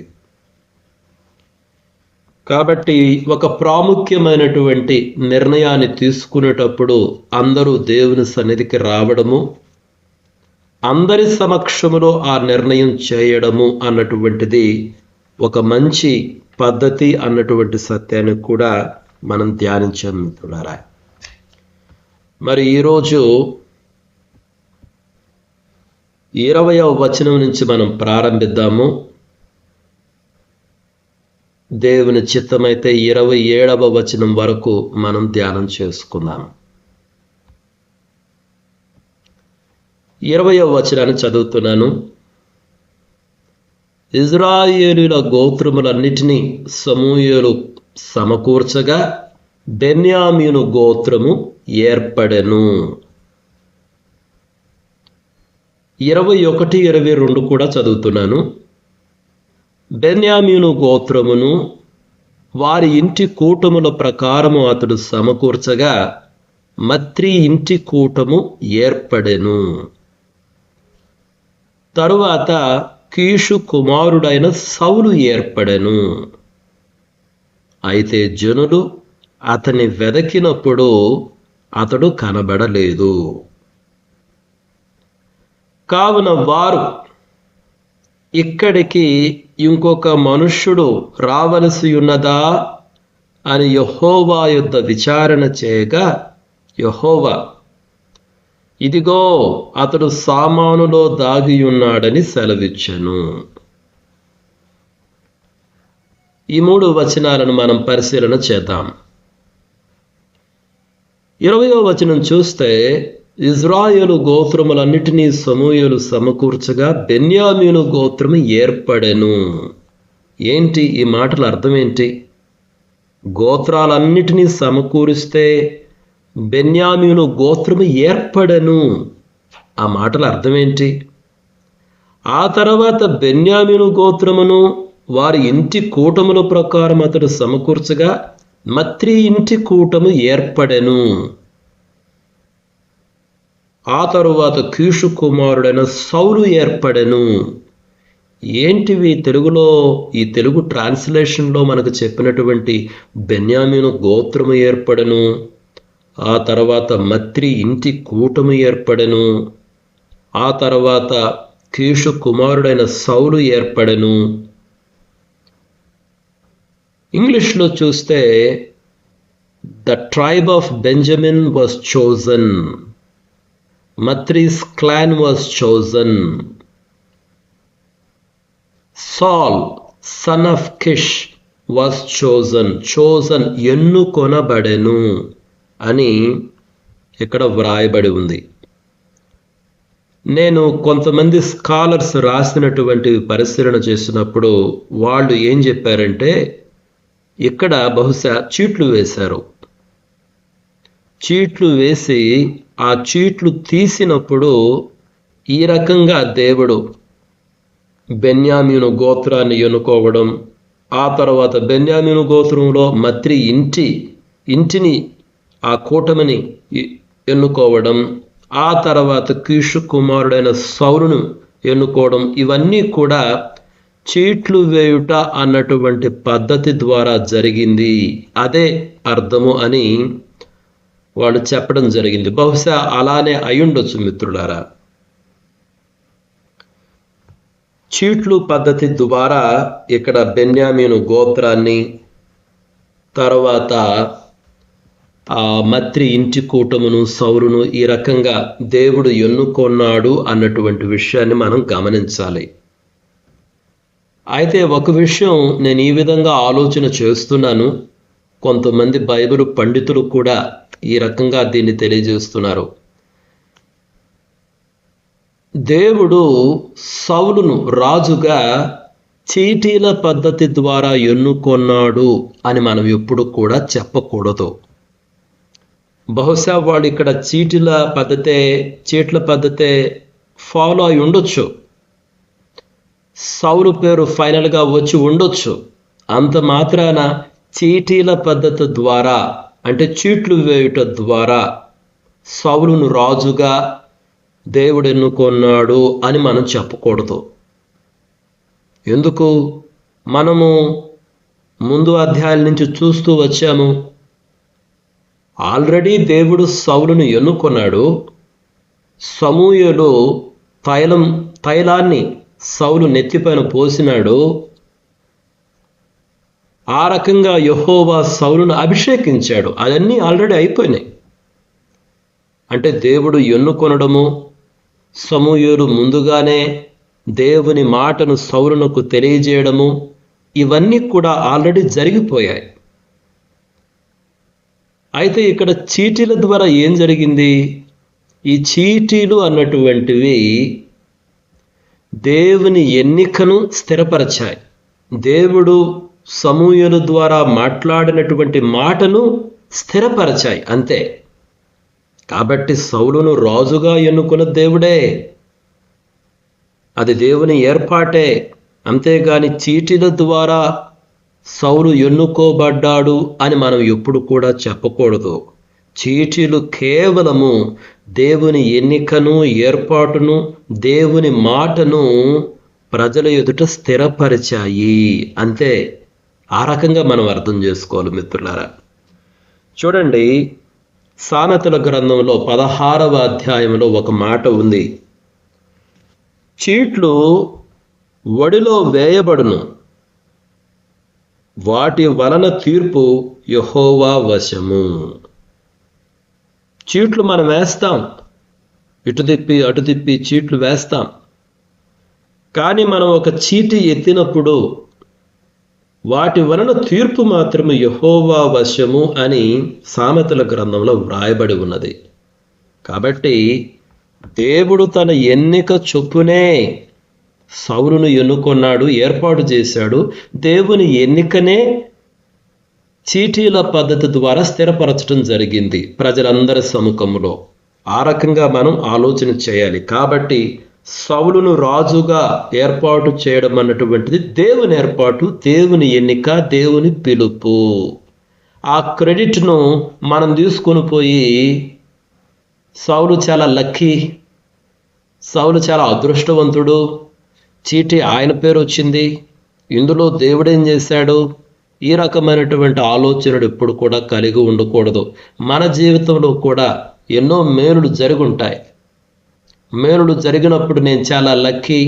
కాబట్టి ఒక ప్రాముఖ్యమైనటువంటి నిర్ణయాన్ని తీసుకునేటప్పుడు అందరూ దేవుని సన్నిధికి రావడము, అందరి సమక్షములో ఆ నిర్ణయం చేయడము అన్నటువంటిది ఒక మంచి పద్ధతి అన్నటువంటి సత్యాన్ని కూడా మనం ధ్యానించాం మిత్రులారా. మరి ఈరోజు 20వ వచనం నుంచి మనం ప్రారంభిద్దాము. దేవుని చిత్తమైతే 27వ వచనం వరకు మనం ధ్యానం చేసుకుందాం. 20వ వచనాన్ని చదువుతున్నాను. ఇజ్రాయేలీల గోత్రములన్నిటినీ సమూయేలు సమకూర్చగా బెన్యామీను గోత్రము ఏర్పడెను. 21, 22 కూడా చదువుతున్నాను. బెన్యామీను గోత్రమును వారి ఇంటి కూటముల ప్రకారము అతడు సమకూర్చగా మత్రి ఇంటి కూటము ఏర్పడెను. తరువాత కీషు కుమారుడైన సౌలు ఏర్పడెను. అయితే జనులు అతని వెదకినప్పుడు అతడు కనబడలేదు. కావున వారు, ఇక్కడికి ఇంకొక మనుష్యుడు రావలసి ఉన్నదా అని యెహోవా యొద్ద విచారణ చేయగా, యెహోవా, ఇదిగో అతడు సామానులో దాగి ఉన్నాడని సెలవిచ్చెను. ఈ 3 వచనాలను మనం పరిశీలన చేద్దాం. 20వ వచనం చూస్తే, ఇజ్రాయేలు గోత్రములన్నిటినీ సమూయేలు సమకూర్చగా బెన్యామీను గోత్రము ఏర్పడెను. ఏంటి ఈ మాటల అర్థం ఏంటి? గోత్రాలన్నిటినీ సమకూరిస్తే బెన్యామీను గోత్రము ఏర్పడెను. ఆ మాటల అర్థం ఏంటి? ఆ తర్వాత బెన్యామీను గోత్రమును వారి ఇంటి కూటముల ప్రకారం అతడు సమకూర్చగా మత్రి ఇంటి కూటము ఏర్పడెను. ఆ తరువాత కీషు కుమారుడైన సౌలు ఏర్పడెను. ఏంటివి తెలుగులో, ఈ తెలుగు ట్రాన్స్లేషన్లో మనకు చెప్పినటువంటి బెన్యామీను గోత్రము ఏర్పడెను, ఆ తర్వాత మత్రి ఇంటి కూటము ఏర్పడెను, ఆ తర్వాత కీషు కుమారుడైన సౌలు ఏర్పడెను. ఇంగ్లీష్లో చూస్తే the tribe of Benjamin was chosen, Matri's clan was chosen, Saul son of Kish was chosen ఎన్నుకొనబడెను అని ఇక్కడ వ్రాయబడి ఉంది. నేను కొంతమంది స్కాలర్స్ రాసినటువంటి పరిశీలన చేసినప్పుడు వాళ్ళు ఏం చెప్పారంటే, ఇక్కడ బహుశా చీట్లు వేశారు. చీట్లు వేసి ఆ చీట్లు తీసినప్పుడు ఈ రకంగా దేవుడు బెన్యామీను గోత్రాన్ని ఎన్నుకోవడం, ఆ తర్వాత బెన్యామీను గోత్రంలో మత్రి ఇంటిని ఆ కూటమిని ఎన్నుకోవడం, ఆ తర్వాత కీషు కుమారుడైన సౌలును ఎన్నుకోవడం, ఇవన్నీ కూడా చీట్లు వేయుట అన్నటువంటి పద్ధతి ద్వారా జరిగింది. అదే అర్థము అని వాళ్ళు చెప్పడం జరిగింది. బహుశా అలానే అయ్యుండొచ్చు మిత్రులారా. చీట్లు పద్ధతి ద్వారా ఇక్కడ బెన్యామీను గోత్రాన్ని, తర్వాత ఆ మత్రి ఇంటి కూటమును సౌలును ఈ రకంగా దేవుడు ఎన్నుకొన్నాడు అన్నటువంటి విషయాన్ని మనం గమనించాలి. అయితే ఒక విషయం నేను ఈ విధంగా ఆలోచన చేస్తున్నాను, కొంతమంది బైబిల్ పండితులు కూడా ఈ రకంగా దీన్ని తెలియజేస్తున్నారు. దేవుడు సౌలును రాజుగా చీటీల పద్ధతి ద్వారా ఎన్నుకొన్నాడు అని మనం ఎప్పుడు కూడా చెప్పకూడదు. బహుశా వాడు ఇక్కడ చీట్ల పద్ధతే ఫాలో అయి ఉండొచ్చు, సౌలు పేరు ఫైనల్గా వచ్చి ఉండొచ్చు. అంత మాత్రాన చీటీల పద్ధతి ద్వారా, అంటే చీట్లు వేయుట ద్వారా సౌలును రాజుగా దేవుడు ఎన్నుకొన్నాడు అని మనం చెప్పకూడదు. ఎందుకు? మనము ముందు అధ్యాయాల నుంచి చూస్తూ వచ్చాము. ఆల్రెడీ దేవుడు సౌలును ఎన్నుకొన్నాడు. సమూయేలు తైలాన్ని సౌలు నెత్తిపైన పోసినాడు. ఆ రకంగా యెహోవా సౌలును అభిషేకించాడు. అవన్నీ ఆల్రెడీ అయిపోయినాయి. అంటే దేవుడు ఎన్నుకొనడము, సమూయేలు ముందుగానే దేవుని మాటను సౌలునకు తెలియజేయడము, ఇవన్నీ కూడా ఆల్రెడీ జరిగిపోయాయి. అయితే ఇక్కడ చీటీల ద్వారా ఏం జరిగింది? ఈ చీటీలు అన్నటువంటివి దేవుని ఎన్నికను స్థిరపరచాయి. దేవుడు సమూయేలు ద్వారా మాట్లాడినటువంటి మాటను స్థిరపరచాయి, అంతే. కాబట్టి సౌలును రాజుగా ఎన్నుకున్న దేవుడే, అది దేవుని ఏర్పాటే. అంతేగాని చీటీల ద్వారా సౌలు ఎన్నుకోబడ్డాడు అని మనం ఎప్పుడు కూడా చెప్పకూడదు. చీటీలు కేవలము దేవుని ఎన్నికను, ఏర్పాటును, దేవుని మాటను ప్రజల ఎదుట స్థిరపరిచాయి, అంతే. ఆ రకంగా మనం అర్థం చేసుకోవాలి మిత్రులారా. చూడండి, సామెతల గ్రంథంలో 16వ అధ్యాయంలో ఒక మాట ఉంది. చీట్లు వడిలో వేయబడును, వాటి వలన తీర్పు యెహోవా వశము. చీట్లు మనం వేస్తాం, ఇటు తిప్పి అటు తిప్పి చీట్లు వేస్తాం. కానీ మనం ఒక చీటి ఎత్తినప్పుడు వాటి వలన తీర్పు మాత్రము యెహోవా వశము అని సామెతల గ్రంథంలో వ్రాయబడి ఉన్నది. కాబట్టి దేవుడు తన ఎన్నిక చొప్పునే సౌలును ఎన్నుకొన్నాడు, ఏర్పాటు చేశాడు. దేవుని ఎన్నికనే చీటీల పద్ధతి ద్వారా స్థిరపరచడం జరిగింది ప్రజలందరి సముఖంలో. ఆ రకంగా మనం ఆలోచన చేయాలి. కాబట్టి సౌలును రాజుగా ఏర్పాటు చేయడం అన్నటువంటిది దేవుని ఏర్పాటు, దేవుని ఎన్నిక, దేవుని పిలుపు. ఆ క్రెడిట్ను మనం తీసుకొని పోయి సౌలు చాలా లక్కీ, సౌలు చాలా అదృష్టవంతుడు, చీటీ ఆయన పేరు వచ్చింది, ఇందులో దేవుడేం చేశాడు, ఈ రకమైనటువంటి ఆలోచనలు ఎప్పుడు కూడా కలిగి ఉండకూడదు. మన జీవితంలో కూడా ఎన్నో మేలులు జరుగుంటాయి. మేలులు జరిగినప్పుడు నేను చాలా లక్కీ,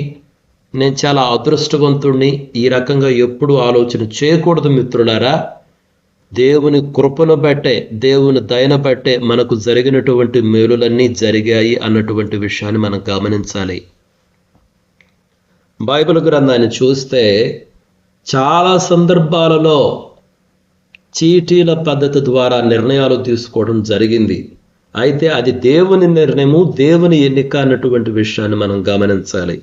నేను చాలా అదృష్టవంతుణ్ణి, ఈ రకంగా ఎప్పుడు ఆలోచన చేయకూడదు మిత్రులారా. దేవుని కృపను బట్టే, దేవుని దయను బట్టే మనకు జరిగినటువంటి మేలులన్నీ జరిగాయి అన్నటువంటి విషయాన్ని మనం గమనించాలి. బైబిల్ గ్రంథాన్ని చూస్తే చాలా సందర్భాలలో చీటీల పద్ధతి ద్వారా నిర్ణయాలు తీసుకోవడం జరిగింది. అయితే అది దేవుని నిర్ణయము, దేవుని ఎన్నిక అన్నటువంటి విషయాన్ని మనం గమనించాలి.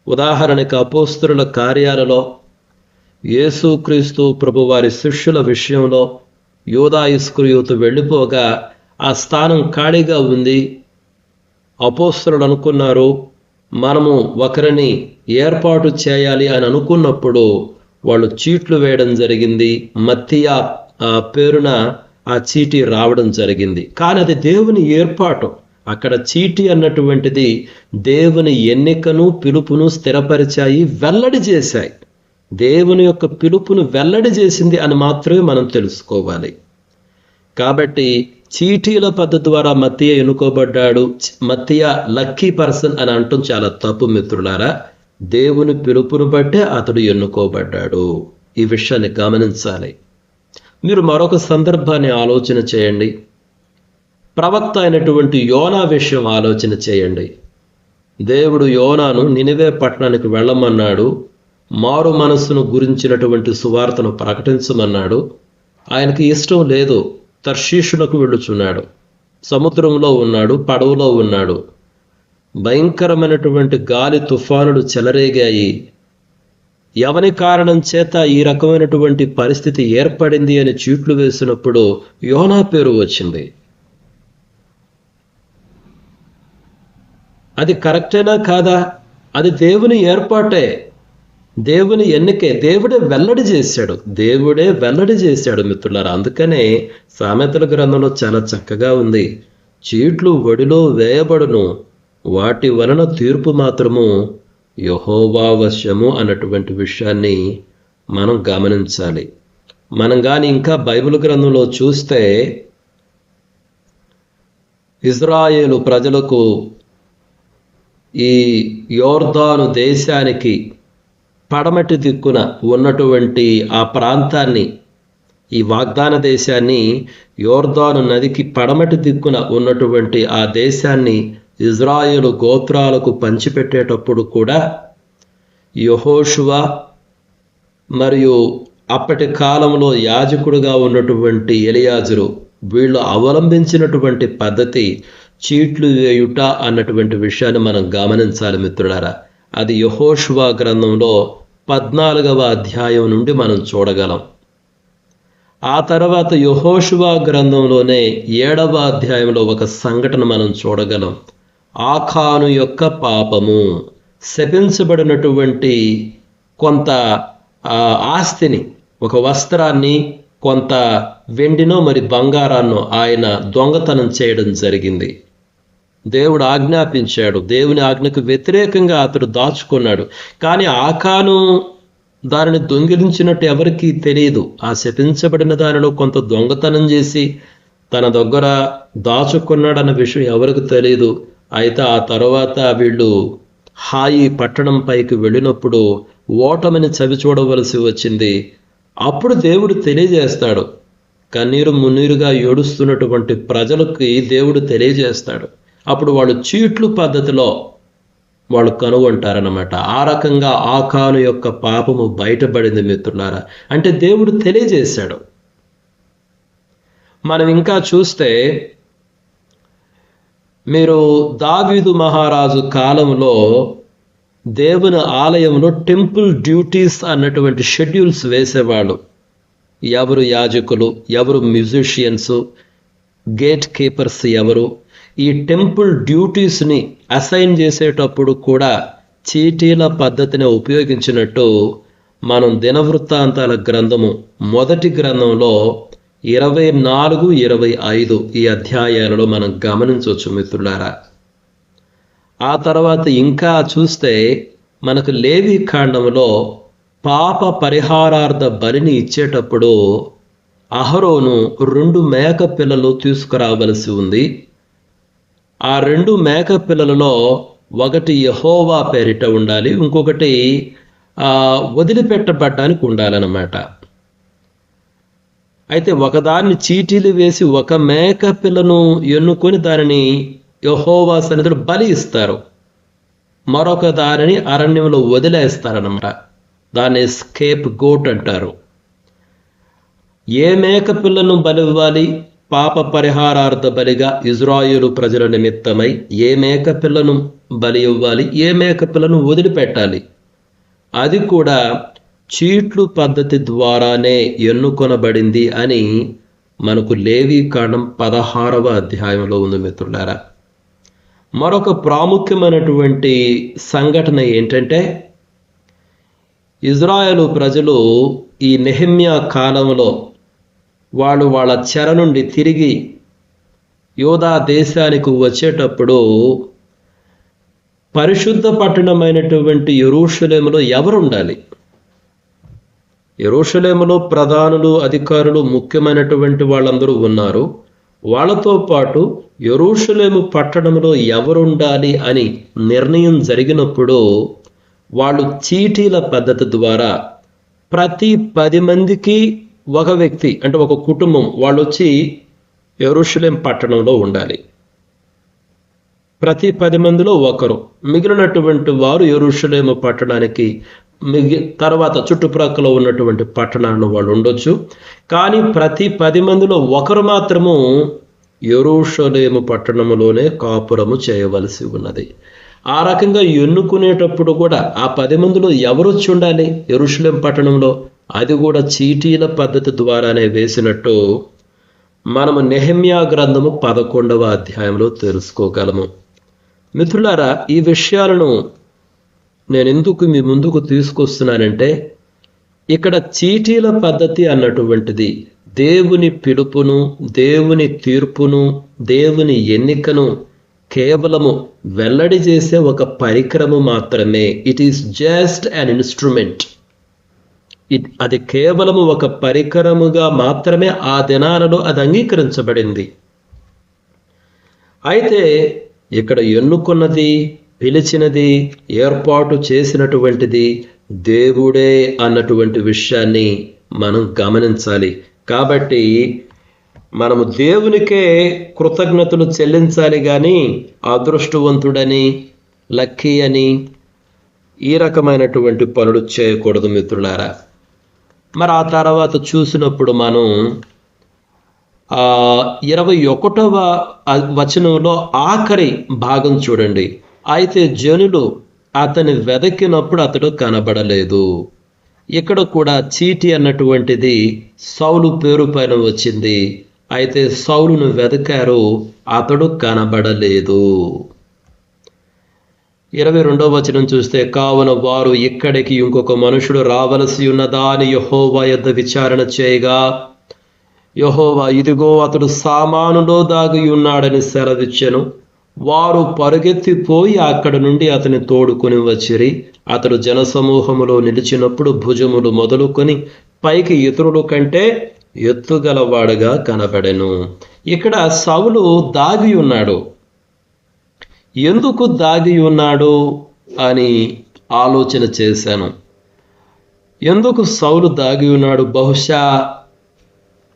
ఉదాహరణకు అపోస్తలుల కార్యాలలో యేసుక్రీస్తు ప్రభువారి శిష్యుల విషయంలో యూదా ఇస్కరియోతు వెళ్ళిపోగా ఆ స్థానం ఖాళీగా ఉంది. అపోస్తలులు అనుకున్నారు మనము ఒకరిని ఏర్పాటు చేయాలి అని అనుకున్నప్పుడు వాళ్ళు చీట్లు వేయడం జరిగింది. మత్తీయ పేరున ఆ చీటీ రావడం జరిగింది. కానీ అది దేవుని ఏర్పాటు. అక్కడ చీటీ అన్నటువంటిది దేవుని ఎన్నికను, పిలుపును స్థిరపరిచాయి, వెల్లడి చేశాయి. దేవుని యొక్క పిలుపును వెల్లడి చేసింది అని మాత్రమే మనం తెలుసుకోవాలి. కాబట్టి చీటీల పద్ధతి ద్వారా మత్తీయ ఎన్నుకోబడ్డాడు, మత్తీయ లక్కీ పర్సన్ అని అంటం చాలా తప్పు మిత్రులారా. దేవుని పిలుపును బట్టే అతడు ఎన్నుకోబడ్డాడు. ఈ విషయాన్ని గమనించాలి. మీరు మరొక సందర్భాన్ని ఆలోచన చేయండి. ప్రవక్త అయినటువంటి యోనా విషయం ఆలోచన చేయండి. దేవుడు యోనాను నినివే పట్టణానికి వెళ్ళమన్నాడు. మారు మనస్సును గురించినటువంటి సువార్తను ప్రకటించమన్నాడు. ఆయనకి ఇష్టం లేదు. తర్షీషునకు వెళ్ళుచున్నాడు. సముద్రంలో ఉన్నాడు, పడవలో ఉన్నాడు. భయంకరమైనటువంటి గాలి తుఫానులు చెలరేగాయి. ఎవని కారణం చేత ఈ రకమైనటువంటి పరిస్థితి ఏర్పడింది అని చీట్లు వేసినప్పుడు యోనా పేరు వచ్చింది. అది కరెక్టేనా కాదా? అది దేవుని ఏర్పాటే, దేవుని ఎన్నికే. దేవుడే వెల్లడి చేశాడు మిత్రులారా. అందుకనే సామెతల గ్రంథంలో చాలా చక్కగా ఉంది, చీట్లు ఒడిలో వేయబడును, వాటి వలన తీర్పు మాత్రము యెహోవా వశము అన్నటువంటి విషయాన్ని మనం గమనించాలి. మనం కానీ ఇంకా బైబిల్ గ్రంథంలో చూస్తే ఇజ్రాయేలు ప్రజలకు ఈ యోర్దాను దేశానికి పడమటి దిక్కున ఉన్నటువంటి ఆ ప్రాంతాన్ని, ఈ వాగ్దాన దేశాన్ని, యోర్దాను నదికి పడమటి దిక్కున ఉన్నటువంటి ఆ దేశాన్ని ఇజ్రాయేలు గోత్రాలకు పంచిపెట్టేటప్పుడు కూడా యెహోషువ మరియు అప్పటి కాలంలో యాజకుడుగా ఉన్నటువంటి ఎలియాజరు వీళ్ళు అవలంబించినటువంటి పద్ధతి చీట్లు వేయుట అన్నటువంటి విషయాన్ని మనం గమనించాలి మిత్రులారా. అది యెహోషువ గ్రంథంలో 14వ అధ్యాయం నుండి మనం చూడగలం. ఆ తర్వాత యెహోషువ గ్రంథంలోనే 7వ అధ్యాయంలో ఒక సంఘటన మనం చూడగలం. ఆఖాను యొక్క పాపము, శపించబడినటువంటి కొంత ఆస్తిని, ఒక వస్త్రాన్ని, కొంత వెండినో మరి బంగారాన్నో ఆయన దొంగతనం చేయడం జరిగింది. దేవుడు ఆజ్ఞాపించాడు. దేవుని ఆజ్ఞకు వ్యతిరేకంగా అతడు దాచుకున్నాడు. కానీ ఆఖాను దానిని దొంగిలించినట్టు ఎవరికీ తెలియదు. ఆ శపించబడిన దానిలో కొంత దొంగతనం చేసి తన దగ్గర దాచుకున్నాడన్న విషయం ఎవరికి తెలియదు. అయితే ఆ తర్వాత వీళ్ళు హాయి పట్టణం పైకి వెళ్ళినప్పుడు ఓటమిని చవి చూడవలసి వచ్చింది. అప్పుడు దేవుడు తెలియజేస్తాడు. కన్నీరు మున్నీరుగా ఏడుస్తున్నటువంటి ప్రజలకి దేవుడు తెలియజేస్తాడు. అప్పుడు వాళ్ళు చీట్లు పద్ధతిలో వాళ్ళు కనుగొంటారన్నమాట. ఆ రకంగా ఆఖాను యొక్క పాపము బయటపడింది మిత్రులారా. అంటే దేవుడు తెలియజేశాడు. మనం ఇంకా చూస్తే మీరు దావీదు మహారాజు కాలంలో దేవుని ఆలయంలో టెంపుల్ డ్యూటీస్ అన్నటువంటి షెడ్యూల్స్ వేసేవాళ్ళు. ఎవరు యాజకులు, ఎవరు మ్యూజిషియన్స్, గేట్ కీపర్స్ ఎవరు, ఈ టెంపుల్ డ్యూటీస్ని అసైన్ చేసేటప్పుడు కూడా చీటీల పద్ధతిని ఉపయోగించినట్టు మనం దినవృత్తాంతాల గ్రంథము మొదటి గ్రంథంలో 24, 25 ఈ అధ్యాయాలలో మనం గమనించవచ్చు మిత్రులారా. ఆ తర్వాత ఇంకా చూస్తే మనకు లేవి కాండంలో పాప పరిహారార్థ బలిని ఇచ్చేటప్పుడు అహరోను 2 మేక పిల్లలు తీసుకురావలసి ఉంది. ఆ 2 మేక పిల్లలలో ఒకటి యెహోవా పేరిట ఉండాలి, ఇంకొకటి వదిలిపెట్టబడ్డానికి ఉండాలన్నమాట. అయితే ఒకదాన్ని చీటీలు వేసి ఒక మేక పిల్లను ఎన్నుకొని దానిని యెహోవా సన్నిధిలో బలి ఇస్తారు, మరొక దానిని అరణ్యంలో వదిలేస్తారన్నమాట. దాన్ని స్కేప్ గోట్ అంటారు. ఏ మేక పిల్లను బలి ఇవ్వాలి? పాప పరిహారార్థ బలిగా ఇజ్రాయేలు ప్రజల నిమిత్తమై ఏ మేక పిల్లను బలి ఇవ్వాలి, ఏ మేక పిల్లను వదిలిపెట్టాలి? అది కూడా చీట్లు పద్ధతి ద్వారానే ఎన్నుకొనబడింది అని మనకు లేవీకాండం 16వ అధ్యాయంలో ఉంది మిత్రులారా. మరొక ప్రాముఖ్యమైనటువంటి సంఘటన ఏంటంటే, ఇజ్రాయేలు ప్రజలు ఈ నెహెమ్యా కాలంలో వాళ్ళ చెర నుండి తిరిగి యూదా దేశానికి వచ్చేటప్పుడు పరిశుద్ధ పట్టణమైనటువంటి యెరూషలేములో ఎవరుండాలి? యెరూషలేములో ప్రధానులు, అధికారులు, ముఖ్యమైనటువంటి వాళ్ళందరూ ఉన్నారు. వాళ్ళతో పాటు యెరూషలేము పట్టణంలో ఎవరుండాలి అని నిర్ణయం జరిగినప్పుడు వాళ్ళు చీటీల పద్ధతి ద్వారా ప్రతి 10 మందికి ఒక వ్యక్తి, అంటే ఒక కుటుంబం, వాళ్ళు వచ్చి యెరూషలేం పట్టణంలో ఉండాలి. ప్రతి 10 మందిలో ఒకరు. మిగిలినటువంటి వారు యెరూషలేము పట్టణానికి తర్వాత చుట్టుప్రక్కల ఉన్నటువంటి పట్టణాలను వాళ్ళు ఉండొచ్చు. కానీ ప్రతి 10 మందిలో ఒకరు మాత్రము యెరూషలేము పట్టణంలోనే కాపురము చేయవలసి ఉన్నది. ఆ రకంగా ఎన్నుకునేటప్పుడు కూడా ఆ 10 మందిలో ఎవరు వచ్చి ఉండాలి యెరూషలేం పట్టణంలో? అది కూడా చీటీల పద్ధతి ద్వారానే వేసినట్టు మనము నెహెమ్యా గ్రంథము 11వ అధ్యాయంలో తెలుసుకోగలము. మిత్రులారా, ఈ విషయాలను నేను ఎందుకు మీ ముందుకు తీసుకొస్తున్నానంటే, ఇక్కడ చీటీల పద్ధతి అన్నటువంటిది దేవుని పిలుపును, దేవుని తీర్పును, దేవుని ఎన్నికను కేవలము వెల్లడి చేసే ఒక పరికరము మాత్రమే. It is just an instrument. అది కేవలము ఒక పరికరముగా మాత్రమే ఆ దినాలలో అది అంగీకరించబడింది. అయితే ఇక్కడ ఎన్నుకున్నది, పిలిచినది, ఏర్పాటు చేసినటువంటిది దేవుడే అన్నటువంటి విషయాన్ని మనం గమనించాలి. కాబట్టి మనము దేవునికే కృతజ్ఞతలు చెల్లించాలి, కానీ అదృష్టవంతుడని, లక్కీ అని ఈ రకమైనటువంటి పనులు చేయకూడదు మిత్రులారా. మరి ఆ తర్వాత చూసినప్పుడు మనం 21వ వచనంలో ఆఖరి భాగం చూడండి. అయితే జనులు అతని వెదకినప్పుడు అతడు కనబడలేదు. ఇక్కడ కూడా చీటి అన్నటువంటిది సౌలు పేరు పైన వచ్చింది. అయితే సౌలును వెదకారు, అతడు కనబడలేదు. 22వ వచనం చూస్తే, కావున వారు ఇక్కడికి ఇంకొక మనుషుడు రావలసి ఉన్నదా అని యెహోవా యొద్ద విచారణ చేయగా, యెహోవా ఇదిగో అతడు సామానులో దాగి ఉన్నాడని సెలవిచ్చెను. వారు పరుగెత్తిపోయి అక్కడ నుండి అతని తోడుకొని వచ్చిరి. అతడు జనసమూహములో నిలిచినప్పుడు భుజములు మొదలుకొని పైకి ఇతరుల కంటే ఎత్తుగలవాడుగా కనబడెను. ఇక్కడ సౌలు దాగి ఉన్నాడు. ఎందుకు దాగి ఉన్నాడు అని ఆలోచన చేశాను. ఎందుకు సౌలు దాగి ఉన్నాడు? బహుశా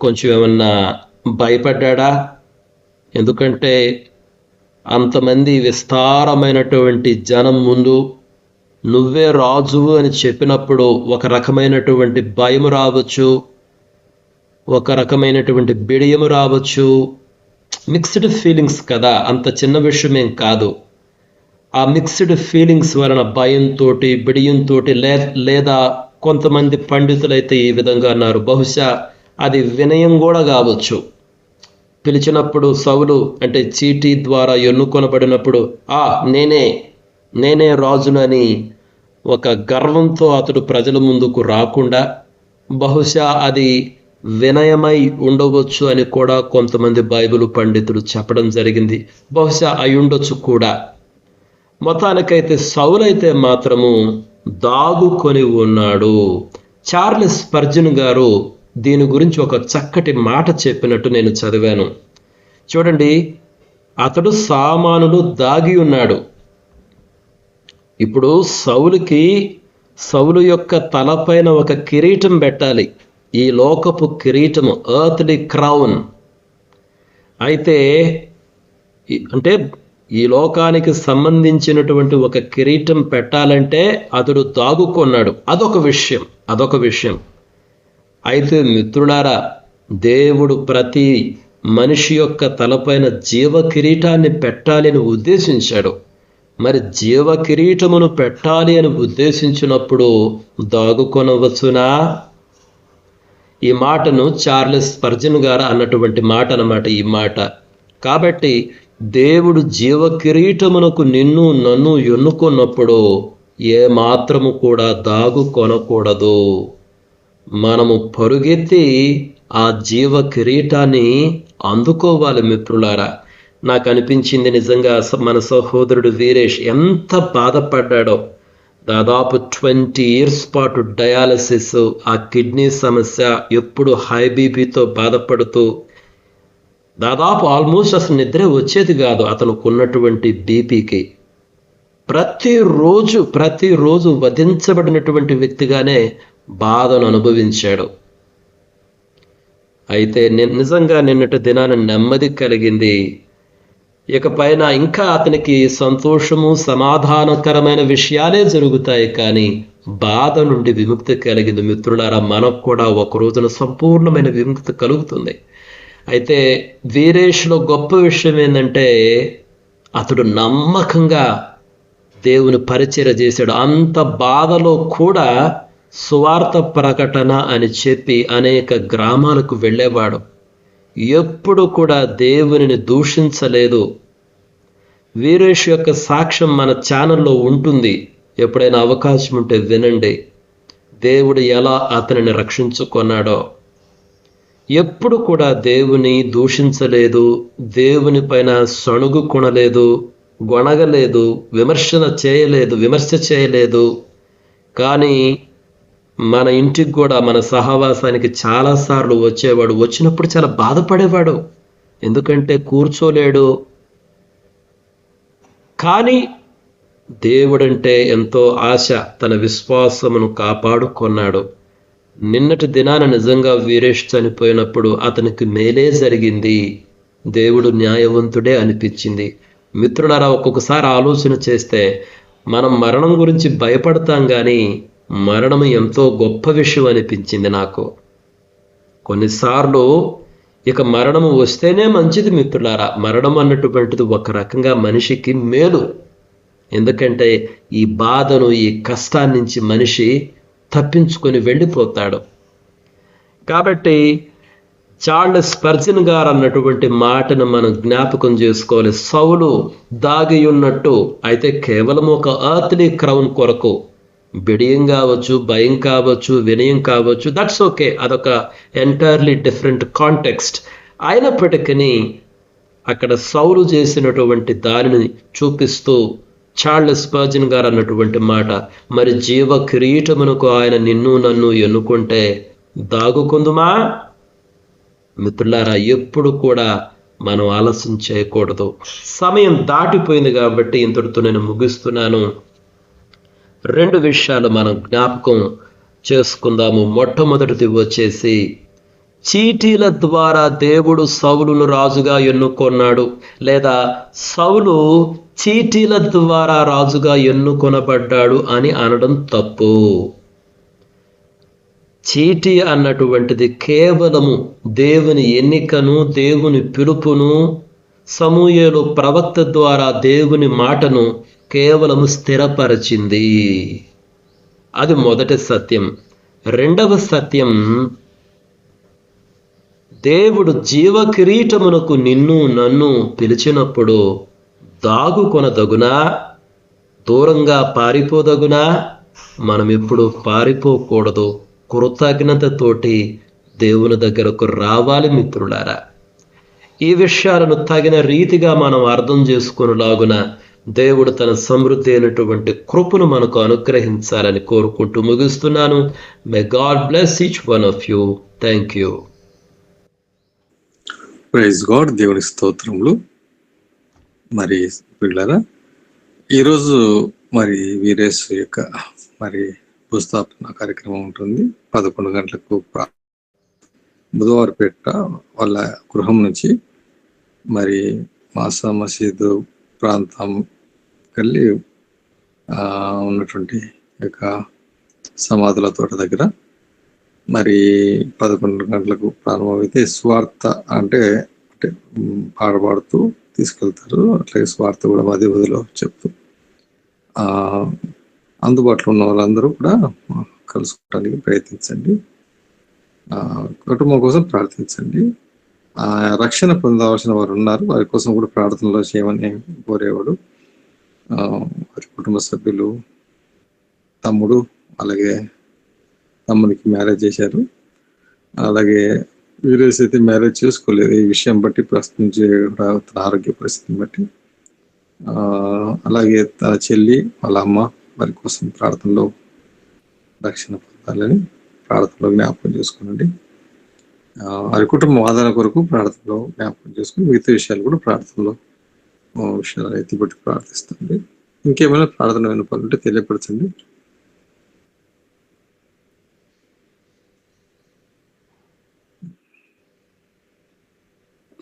కొంచెం ఏమన్నా భయపడ్డా? ఎందుకంటే అంతమంది విస్తారమైనటువంటి జనం ముందు నువ్వే రాజువు అని చెప్పినప్పుడు ఒక రకమైనటువంటి భయము రావచ్చు, ఒక రకమైనటువంటి బిడియము రావచ్చు. మిక్స్డ్ ఫీలింగ్స్ కదా, అంత చిన్న విషయమేం కాదు. ఆ మిక్స్డ్ ఫీలింగ్స్ వలన భయంతో, బిడియంతో, లేదా కొంతమంది పండితులైతే ఈ విధంగా అన్నారు, బహుశా అది వినయం కూడా కావచ్చు. పిలిచినప్పుడు సౌలు అంటే చీటీ ద్వారా ఎన్నుకొనబడినప్పుడు నేనే రాజునని ఒక గర్వంతో అతడు ప్రజల ముందుకు రాకుండా బహుశా అది వినయమై ఉండవచ్చు అని కూడా కొంతమంది బైబిల్ పండితులు చెప్పడం జరిగింది. బహుశా అయి ఉండొచ్చు కూడా. మొత్తానికైతే సౌలైతే మాత్రము దాగుకొని ఉన్నాడు. చార్లెస్ స్పర్జన్ గారు దీని గురించి ఒక చక్కటి మాట చెప్పినట్టు నేను చదివాను. చూడండి, అతడు సామానులు దాగి ఉన్నాడు. ఇప్పుడు సౌలు యొక్క తలపైన ఒక కిరీటం పెట్టాలి, ఈ లోకపు కిరీటము, ఎర్త్లీ క్రౌన్. అయితే అంటే ఈ లోకానికి సంబంధించినటువంటి ఒక కిరీటం పెట్టాలంటే అతడు దాగుకొన్నాడు. అదొక విషయం. అయితే మిత్రులారా, దేవుడు ప్రతి మనిషి యొక్క తలపైన జీవ కిరీటాన్ని పెట్టాలి అని ఉద్దేశించాడు. మరి జీవ కిరీటమును పెట్టాలి అని ఉద్దేశించినప్పుడు దాగుకొనవచ్చునా? ఈ మాటను చార్లెస్ స్పర్జన్ గారు అన్నటువంటి మాట అన్నమాట ఈ మాట. కాబట్టి దేవుడు జీవ కిరీటమునకు నిన్ను నన్ను ఎన్నుకున్నప్పుడు ఏ మాత్రము కూడా దాగుకొనకూడదు. మనము పరుగెత్తి ఆ జీవ కిరీటాన్ని అందుకోవాలి మిత్రులారా. నాకు అనిపించింది నిజంగా మన సహోదరుడు వీరేష్ ఎంత బాధపడ్డాడో. దాదాపు 20 years పాటు డయాలసిస్, ఆ కిడ్నీ సమస్య, ఎప్పుడు హై బీపీతో బాధపడుతూ దాదాపు ఆల్మోస్ట్ అసలు నిద్ర వచ్చేది కాదు అతనికి ఉన్నటువంటి బీపీకి. ప్రతిరోజు వధించబడినటువంటి వ్యక్తిగానే బాధను అనుభవించాడు. అయితే నిజంగా నిన్నటి దినాన నెమ్మది కలిగింది. ఇకపైన ఇంకా అతనికి సంతోషము, సమాధానకరమైన విషయాలే జరుగుతాయి, కానీ బాధ నుండి విముక్తి కలిగింది. మిత్రులారా, మనకు కూడా ఒక రోజున సంపూర్ణమైన విముక్తి కలుగుతుంది. అయితే వీరేష్లో గొప్ప విషయం ఏంటంటే అతడు నమ్మకంగా దేవుని పరిచర్య చేశాడు. అంత బాధలో కూడా సువార్త ప్రకటన అని చెప్పి అనేక గ్రామాలకు వెళ్ళేవాడు. ఎప్పుడు కూడా దేవునిని దూషించలేదు. వీరేష్ యొక్క సాక్ష్యం మన ఛానల్లో ఉంటుంది, ఎప్పుడైనా అవకాశం ఉంటే వినండి. దేవుడు ఎలా అతనిని రక్షించుకున్నాడో. ఎప్పుడు కూడా దేవుని దూషించలేదు, దేవుని పైన సణుగు కొనలేదు, గొణగలేదు, విమర్శ చేయలేదు. కానీ మన ఇంటికి కూడా, మన సహవాసానికి చాలాసార్లు వచ్చేవాడు. వచ్చినప్పుడు చాలా బాధపడేవాడు, ఎందుకంటే కూర్చోలేడు. కానీ దేవుడంటే ఎంతో ఆశ, తన విశ్వాసమును కాపాడుకున్నాడు. నిన్నటి దినాన నిజంగా వీరేష్ చనిపోయినప్పుడు అతనికి మేలే జరిగింది. దేవుడు న్యాయవంతుడే అనిపించింది. మిత్రులారా, ఒక్కొక్కసారి ఆలోచన చేస్తే మనం మరణం గురించి భయపడతాం, కానీ మరణం ఎంతో గొప్ప విషయం అనిపించింది నాకు. కొన్నిసార్లు ఇక మరణం వస్తేనే మంచిది మిత్రులారా. మరణం అన్నటువంటిది ఒక రకంగా మనిషికి మేలు. ఎందుకంటే ఈ బాధను, ఈ కష్టాన్ని నుంచి మనిషి తప్పించుకొని వెళ్ళిపోతాడు. కాబట్టి చార్లెస్ స్పర్జన్ గారు అన్నటువంటి మాటను మనం జ్ఞాపకం చేసుకోవాలి. సౌలు దాగి ఉన్నట్టు అయితే కేవలం ఒక ఎర్త్లీ క్రౌన్ కొరకు, బిడియం కావచ్చు, భయం కావచ్చు, వినయం కావచ్చు, దట్స్ ఓకే, అదొక ఎంటైర్లీ డిఫరెంట్ కాంటెక్స్ట్. అయినప్పటికీ అక్కడ సౌలు చేసినటువంటి దానిని చూపిస్తూ చార్లెస్ స్పర్జన్ గారు అన్నటువంటి మాట, మరి జీవ కిరీటమునకు ఆయన నిన్ను నన్ను ఎన్నుకుంటే దాగుకుందుమా? మిత్రులారా, ఎప్పుడు కూడా మనం ఆలస్యం చేయకూడదు. సమయం దాటిపోయింది కాబట్టి ఇంతటితో నేను ముగిస్తున్నాను. 2 విషయాలు మనం జ్ఞాపకం చేసుకుందాము. మొట్టమొదటిది వచ్చేసి, చీటీల ద్వారా దేవుడు సౌలును రాజుగా ఎన్నుకొన్నాడు, లేదా సౌలు చీటీల ద్వారా రాజుగా ఎన్నుకొనబడ్డాడు అని అనడం తప్పు. చీటీ అన్నటువంటిది కేవలము దేవుని ఎన్నికను, దేవుని పిలుపును, సమూయేలు ప్రవక్త ద్వారా దేవుని మాటను కేవలము స్థిరపరిచింది. అది మొదటి సత్యం. రెండవ సత్యం, దేవుడు జీవ కిరీటమునకు నిన్ను నన్ను పిలిచినప్పుడు దాగుకొనదగునా, దూరంగా పారిపోదగునా? మనం ఎప్పుడు పారిపోకూడదు. కృతజ్ఞతతోటి దేవుని దగ్గరకు రావాలి మిత్రులారా. ఈ విషయాలను తగిన రీతిగా మనం అర్థం చేసుకునేలాగున దేవుడు తన సమృద్ధి అయినటువంటి కృపను మనకు అనుగ్రహించాలని కోరుకుంటూ ముగిస్తున్నాను. May God bless each one of you. Thank you. Praise God. దేవుని స్తోత్రములు. మరి పిల్లరా ఈరోజు మరి వీరేష్ యొక్క మరి భూస్థాపన కార్యక్రమం ఉంటుంది 11 గంటలకు బుధవారపేట వాళ్ళ గృహం నుంచి మరి మాసా మసీదు ప్రాంతం వెళ్ళి ఉన్నటువంటి యొక్క సమాధుల తోట దగ్గర మరి 11 గంటలకు ప్రారంభమైతే స్వార్థ అంటే పాడబడుతూ తీసుకెళ్తారు. అట్లాగే స్వార్థ కూడా మధ్య మధ్యలో చెప్తూ అందుబాటులో ఉన్న వాళ్ళందరూ కూడా కలుసుకోవడానికి ప్రయత్నించండి. కుటుంబం కోసం ప్రార్థించండి. రక్షణ పొందవలసిన వారు ఉన్నారు, వారి కోసం కూడా ప్రార్థనలో చేయమని కోరేవాడు. వారి కుటుంబ సభ్యులు తమ్ముడు, అలాగే తమ్మునికి మ్యారేజ్ చేశారు, అలాగే వీరేష్ అయితే మ్యారేజ్ చేసుకోలేదు. ఈ విషయం బట్టి ప్రస్తుతం తన ఆరోగ్య పరిస్థితిని బట్టి అలాగే తన చెల్లి వాళ్ళ అమ్మ వారి కోసం ప్రార్థనలో రక్షణ పొందాలని ప్రార్థనలో జ్ఞాపకం చేసుకోనండి. వారి కుటుంబం ఆదరణ కొరకు ప్రార్థనలో జ్ఞాపకం చేసుకుని మిగతా విషయాలు కూడా ప్రార్థనలో విషయాలు ఎత్తి బట్టి ప్రార్థిస్తుంది. ఇంకేమైనా ప్రార్థన వినపాలంటే తెలియపరచండి.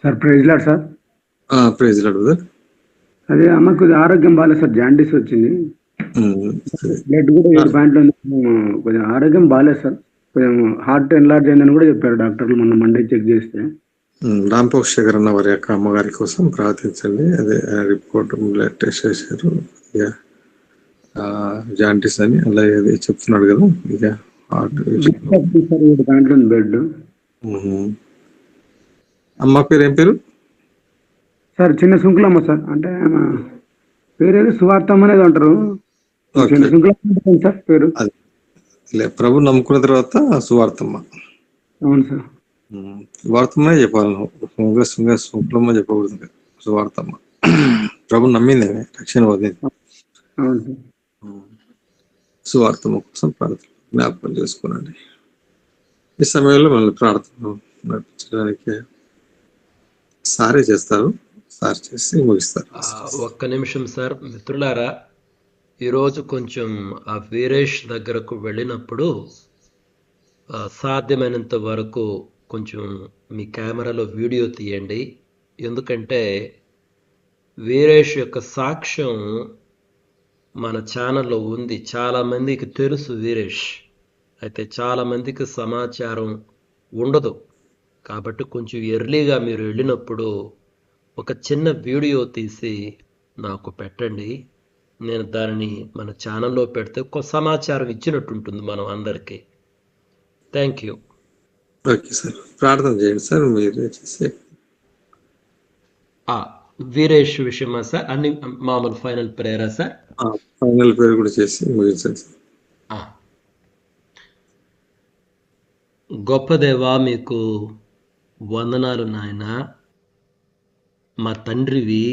Sir praise lord sir. Praise lord brother. అదే అమ్మకు ఆరోగ్యం బాగాలేదు సార్, జాండీస్ వచ్చింది, బ్లడ్ కూడా 7 పాయింట్లు ఉంది. కొంచెం ఆరోగ్యం బాగాలేదు సార్, కొంచెం హార్ట్ ఎన్లార్జ్ అయిందని కూడా చెప్పారు డాక్టర్లు మొన్న మండే చెక్ చేస్తే. రాంపోక్ శేఖర్ అన్న వారి యొక్క అమ్మగారి కోసం ప్రార్థించండి. అదే రిపోర్ట్ బ్లడ్ టెస్ట్ చేశారు, ఇక జాండీస్ అని అలాగే అదే చెప్తున్నాడు కదా. ఇక హార్ట్ 7 పాయింట్లు ఉంది బ్లడ్. అమ్మ పేరు ఏం పేరు సార్? చిన్న సుంకులమ్మ సార్, అంటే పేరేది సువార్తమ్మ అనేది అంటారు. చిన్న సుంకులమ్మ సార్ పేరు. ప్రభు నమ్ముకున్న తర్వాత సువార్తమ్మ. అవును సార్. సువార్తమ్మే చెప్పాలి నువ్వు, శుక్లమ్మ చెప్పకూడదు, సువార్తమ్మ. ప్రభు నమ్మింది, రక్షణ పొందింది. అవును సార్. సువార్తమ్మ కోసం ప్రార్థన జ్ఞాపకం చేసుకోనండి. ఈ సమయంలో మళ్ళీ ప్రార్థన నడిపించడానికి సారే చేస్తారు, సార్ చేసి ముగిస్తారు. ఒక్క నిమిషం సార్. మిత్రులారా, ఈరోజు కొంచెం ఆ వీరేష్ దగ్గరకు వెళ్ళినప్పుడు సాధ్యమైనంత వరకు కొంచెం మీ కెమెరాలో వీడియో తీయండి. ఎందుకంటే వీరేష్ యొక్క సాక్ష్యం మన ఛానల్లో ఉంది, చాలామందికి తెలుసు వీరేష్, అయితే చాలామందికి సమాచారం ఉండదు. కాబట్టి కొంచెం ఎర్లీగా మీరు వెళ్ళినప్పుడు ఒక చిన్న వీడియో తీసి నాకు పెట్టండి. నేను దానిని మన ఛానల్లో పెడితే ఒక సమాచారం ఇచ్చినట్టు ఉంటుంది మనం అందరికీ. Thank you. ఓకే సార్, ప్రార్థన చేయండి సార్. మీరు చేసి వీరేష్ విషయమా సార్? అన్ని మామూలు ఫైనల్ ప్రేయరా సార్? ఫైనల్ ప్రేయర్ కూడా చేసి ముగించండి సార్. గొప్ప దేవా, మీకు వందనాలు నాయన. మా తండ్రివి,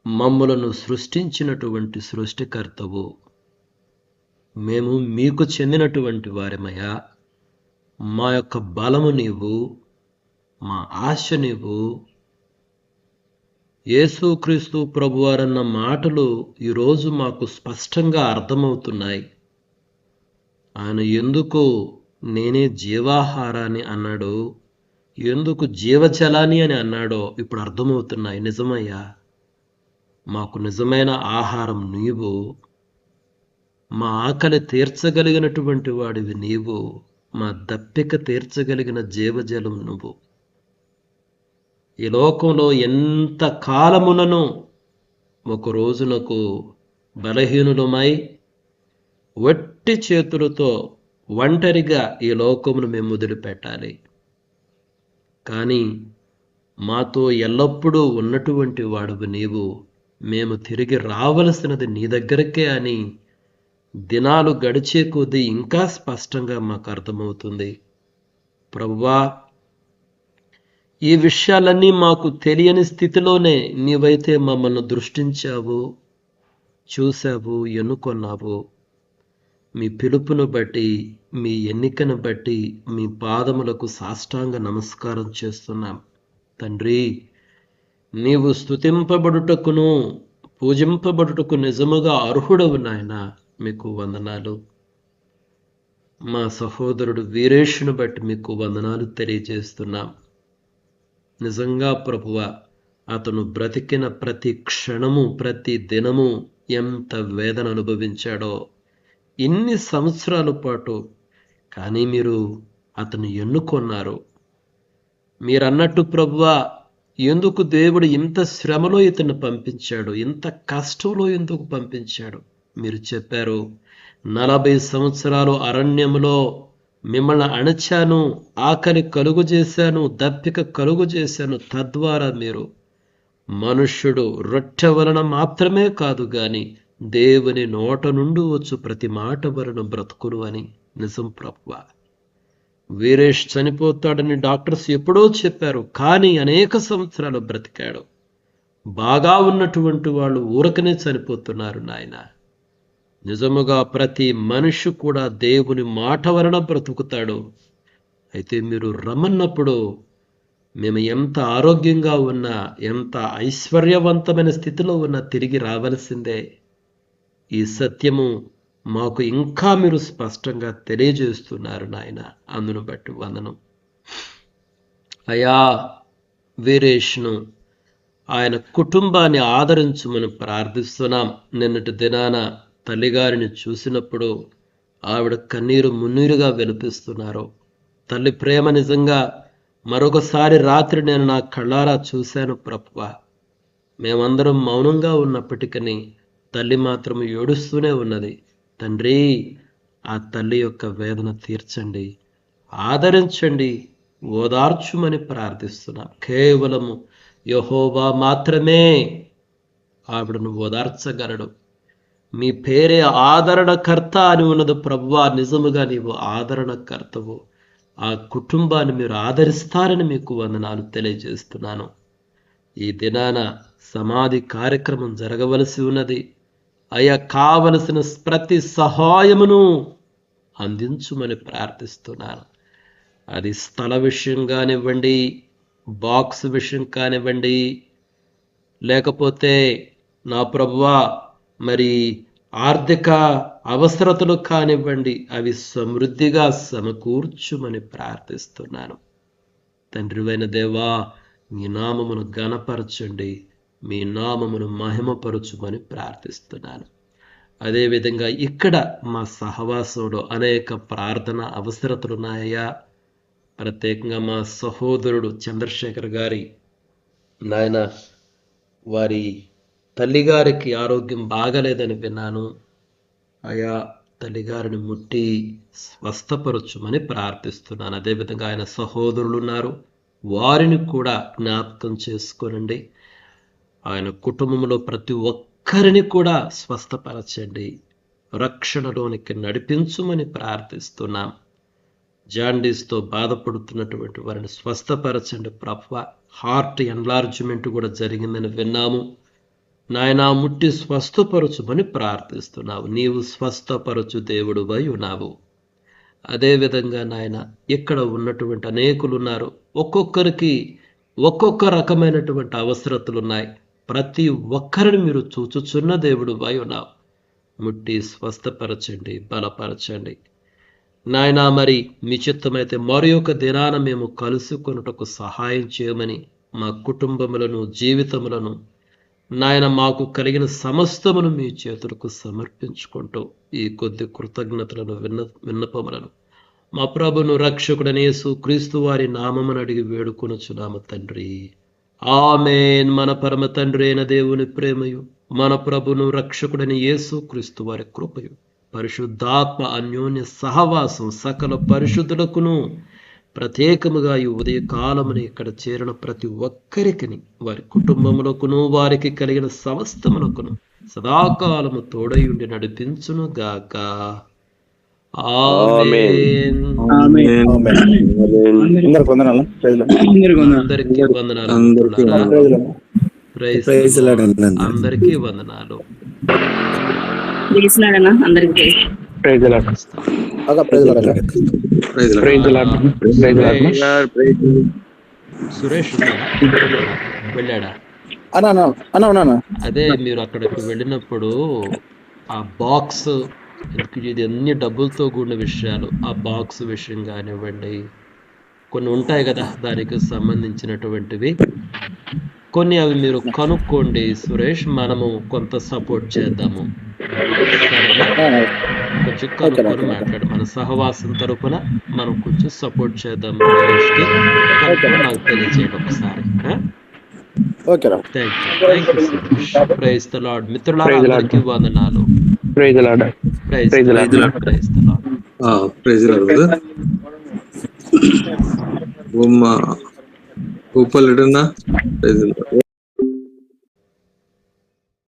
మమ్ములను సృష్టించినటువంటి సృష్టికర్తవు, మేము మీకు చెందినటువంటి వారిమయ్యా. మా యొక్క బలము నీవు, మా ఆశ నీవు. యేసుక్రీస్తు ప్రభువారన్న మాటలు ఈరోజు మాకు స్పష్టంగా అర్థమవుతున్నాయి. ఆయన ఎందుకు నేనే జీవాహారాన్ని అన్నాడు, ఎందుకు జీవజలాని అని అన్నాడో ఇప్పుడు అర్థమవుతున్నాయి. నిజమయ్యా, మాకు నిజమైన ఆహారం నీవు, మా ఆకలి తీర్చగలిగినటువంటి వాడివి నీవు, మా దప్పిక తీర్చగలిగిన జీవజలం నువ్వు. ఈ లోకంలో ఎంత కాలమునను ఒక రోజునకు బలహీనులమై వట్టి చేతులతో ఒంటరిగా ఈ లోకమును మేము వదిలిపెట్టాలి. కానీ మాతో ఎల్లప్పుడూ ఉన్నటువంటి వాడువు నీవు. మేము తిరిగి రావలసినది నీ దగ్గరకే అని దినాలు గడిచే కొద్దీ ఇంకా స్పష్టంగా మాకు అర్థమవుతుంది. ప్రభువా, ఈ విషయాలన్నీ మాకు తెలియని స్థితిలోనే నీవైతే మమ్మల్ని దృష్టించావు, చూశావు, ఎన్నుకొన్నావు. మీ పిలుపును బట్టి, మీ ఎన్నికను బట్టి మీ పాదములకు సాష్టాంగ నమస్కారం చేస్తున్నాం తండ్రి. నీవు స్తుతింపబడుటకును పూజింపబడుటకు నిజముగా అర్హుడవు నాయన, మీకు వందనాలు. మా సహోదరుడు వీరేషును బట్టి మీకు వందనాలు తెలియజేస్తున్నాం. నిజంగా ప్రభువా, అతను బ్రతికిన ప్రతి క్షణము ప్రతి దినము ఎంత వేదన అనుభవించాడో ఇన్ని సంవత్సరాల పాటు. కానీ మీరు అతను ఎన్నుకొన్నారు. మీరన్నట్టు ప్రభువా, ఎందుకు దేవుడు ఇంత శ్రమలో ఇతను పంపించాడు, ఇంత కష్టంలో ఎందుకు పంపించాడు? మీరు చెప్పారు, 40 సంవత్సరాలు అరణ్యములో మిమ్మల్ని అణచాను, ఆకలి కలుగు చేశాను, దప్పిక కలుగు చేశాను. తద్వారా మీరు మనుష్యుడు రొట్టె వలన మాత్రమే కాదు గాని దేవుని నోట నుండి వచ్చు ప్రతి మాట వలన బ్రతుకును అని. నిజం ప్రభువా, వీరేష్ చనిపోతాడని డాక్టర్స్ ఎప్పుడో చెప్పారు, కానీ అనేక సంవత్సరాలు బ్రతికాడు. బాగా ఉన్నటువంటి వాళ్ళు ఊరకనే చనిపోతున్నారు నాయన. నిజముగా ప్రతి మనిషి కూడా దేవుని మాట వలన బ్రతుకుతాడు. అయితే మీరు రమ్మన్నప్పుడు మేము ఎంత ఆరోగ్యంగా ఉన్నా, ఎంత ఐశ్వర్యవంతమైన స్థితిలో ఉన్నా తిరిగి రావలసిందే. ఈ సత్యము మాకు ఇంకా మీరు స్పష్టంగా తెలియజేస్తున్నారు నాయన. అందును బట్టి వందనం అయా. వీరేష్ను, ఆయన కుటుంబాన్ని ఆదరించమని ప్రార్థిస్తున్నాం. నిన్నటి దినాన తల్లిగారిని చూసినప్పుడు ఆవిడ కన్నీరు మున్నీరుగా వినిపిస్తున్నారు. తల్లి ప్రేమ నిజంగా మరొకసారి రాత్రి నేను నా కళ్ళారా చూశాను ప్రభువా. మేమందరం మౌనంగా ఉన్నప్పటికీ తల్లి మాత్రం ఏడుస్తూనే ఉన్నది. తండ్రి, ఆ తల్లి యొక్క వేదన తీర్చండి, ఆదరించండి, ఓదార్చుమని ప్రార్థిస్తున్నాం. కేవలము యెహోవా మాత్రమే ఆవిడను ఓదార్చగలడు. మీ పేరే ఆదరణకర్త అని ఉన్నది ప్రభువా. నిజముగా నీవు ఆదరణకర్తవు. ఆ కుటుంబాన్ని మీరు ఆదరిస్తారని మీకు వందనాలు తెలియజేస్తున్నాను. ఈ దినాన సమాధి కార్యక్రమం జరగవలసి ఉన్నది. అయ్యా, కావలసిన ప్రతి సహాయమును అందించుమని ప్రార్థిస్తున్నాను. అది స్థల విషయం కానివ్వండి, బాక్స్ విషయం కానివ్వండి, లేకపోతే నా ప్రభువా మరి ఆర్థిక అవసరతలు కానివ్వండి, అవి సమృద్ధిగా సమకూర్చుమని ప్రార్థిస్తున్నాను. తండ్రివైన దేవా, మీ నామమును ఘనపరచండి, మీ నామమును మహిమపరచుమని ప్రార్థిస్తున్నాను. అదేవిధంగా ఇక్కడ మా సహవాసంలో అనేక ప్రార్థన అవసరతలున్నాయా. ప్రత్యేకంగా మా సహోదరుడు చంద్రశేఖర్ గారి నాయన, వారి తల్లిగారికి ఆరోగ్యం బాగలేదని విన్నాను. ఆయా తల్లిగారిని ముట్టి స్వస్థపరచుమని ప్రార్థిస్తున్నాను. అదేవిధంగా ఆయన సహోదరులు ఉన్నారు, వారిని కూడా జ్ఞాపకం చేసుకోనండి. ఆయన కుటుంబంలో ప్రతి ఒక్కరిని కూడా స్వస్థపరచండి, రక్షణలోనికి నడిపించుమని ప్రార్థిస్తున్నాం. జాండీస్తో బాధపడుతున్నటువంటి వారిని స్వస్థపరచండి ప్రభువా. హార్ట్ ఎన్లార్జ్మెంట్ కూడా జరిగిందని విన్నాము. నాయనా, ముట్టి స్వస్థపరచుమని ప్రార్థిస్తున్నావు. నీవు స్వస్థపరచు దేవుడువై ఉన్నావు. అదేవిధంగా నాయన, ఇక్కడ ఉన్నటువంటి అనేకులు ఉన్నారు. ఒక్కొక్కరికి ఒక్కొక్క రకమైనటువంటి అవసరతలు ఉన్నాయి. ప్రతి ఒక్కరిని మీరు చూచుచున్న దేవుడువై ఉన్నావు. ముట్టి స్వస్థపరచండి, బలపరచండి నాయనా. మరి మీ చిత్తమైతే మరి ఒక దినాన మేము కలుసుకొనుటకు సహాయం చేయమని మా కుటుంబములను, జీవితములను నాయన, మాకు కలిగిన సమస్తమును మీ చేతులకు సమర్పించుకుంటూ ఈ కొద్ది కృతజ్ఞతలను విన్నపములను మా ప్రభును రక్షకుడైన యేసు క్రీస్తు వారి నామమును అడిగి వేడుకొనుచున్నాము తండ్రి. ఆమేన్. మన పరమ తండ్రి అయిన దేవుని ప్రేమయు, మన ప్రభును రక్షకుడైన యేసు క్రీస్తు వారి కృపయు, పరిశుద్ధాత్మ అన్యోన్య సహవాసం సకల పరిశుద్ధులకును, ప్రత్యేకముగా ఈ ఉదయకాలముని ఇక్కడ చేరిన ప్రతి ఒక్కరికిని, వారి కుటుంబములకును, వారికి కలిగిన సమస్తములకును సదాకాలము తోడయుండి నడిపించును గాక. ఆమేన్. అందరికి వందనాలు. అందరికీ వందనాలు. Praise Lord. అందరికీ వందనాలు. Praise lord. సురేష్ వెళ్ళాడా? అన్నా అదే మీరు అక్కడికి వెళ్ళినప్పుడు ఆ బాక్స్, ఇది అన్ని డబ్బులతో కూడిన విషయాలు, ఆ బాక్స్ విషయం కానివ్వండి, కొన్ని ఉంటాయి కదా దానికి సంబంధించినటువంటివి, కొన్ని అవి మీరు కనుక్కోండి సురేష్, మనము కొంత సపోర్ట్ చేద్దాము, సరేనా? కొంచెం కనుక్కొని మాట్లాడు, మన సహవాసం తరపున మనం కొంచెం సపోర్ట్ చేద్దాం సురేష్కి, కనుక్కొని నాకు తెలియజేయండి ఒకసారి. ఓకేరా. Thank you Suresh. Praise the lord. మిత్రులారా అందరికీ వందనాలు. Praise the lord. Praise praise the lord. Praise the lord. Praise lord brother. Uppal ఎడన్నా ప్రైజ్ లార్డ్.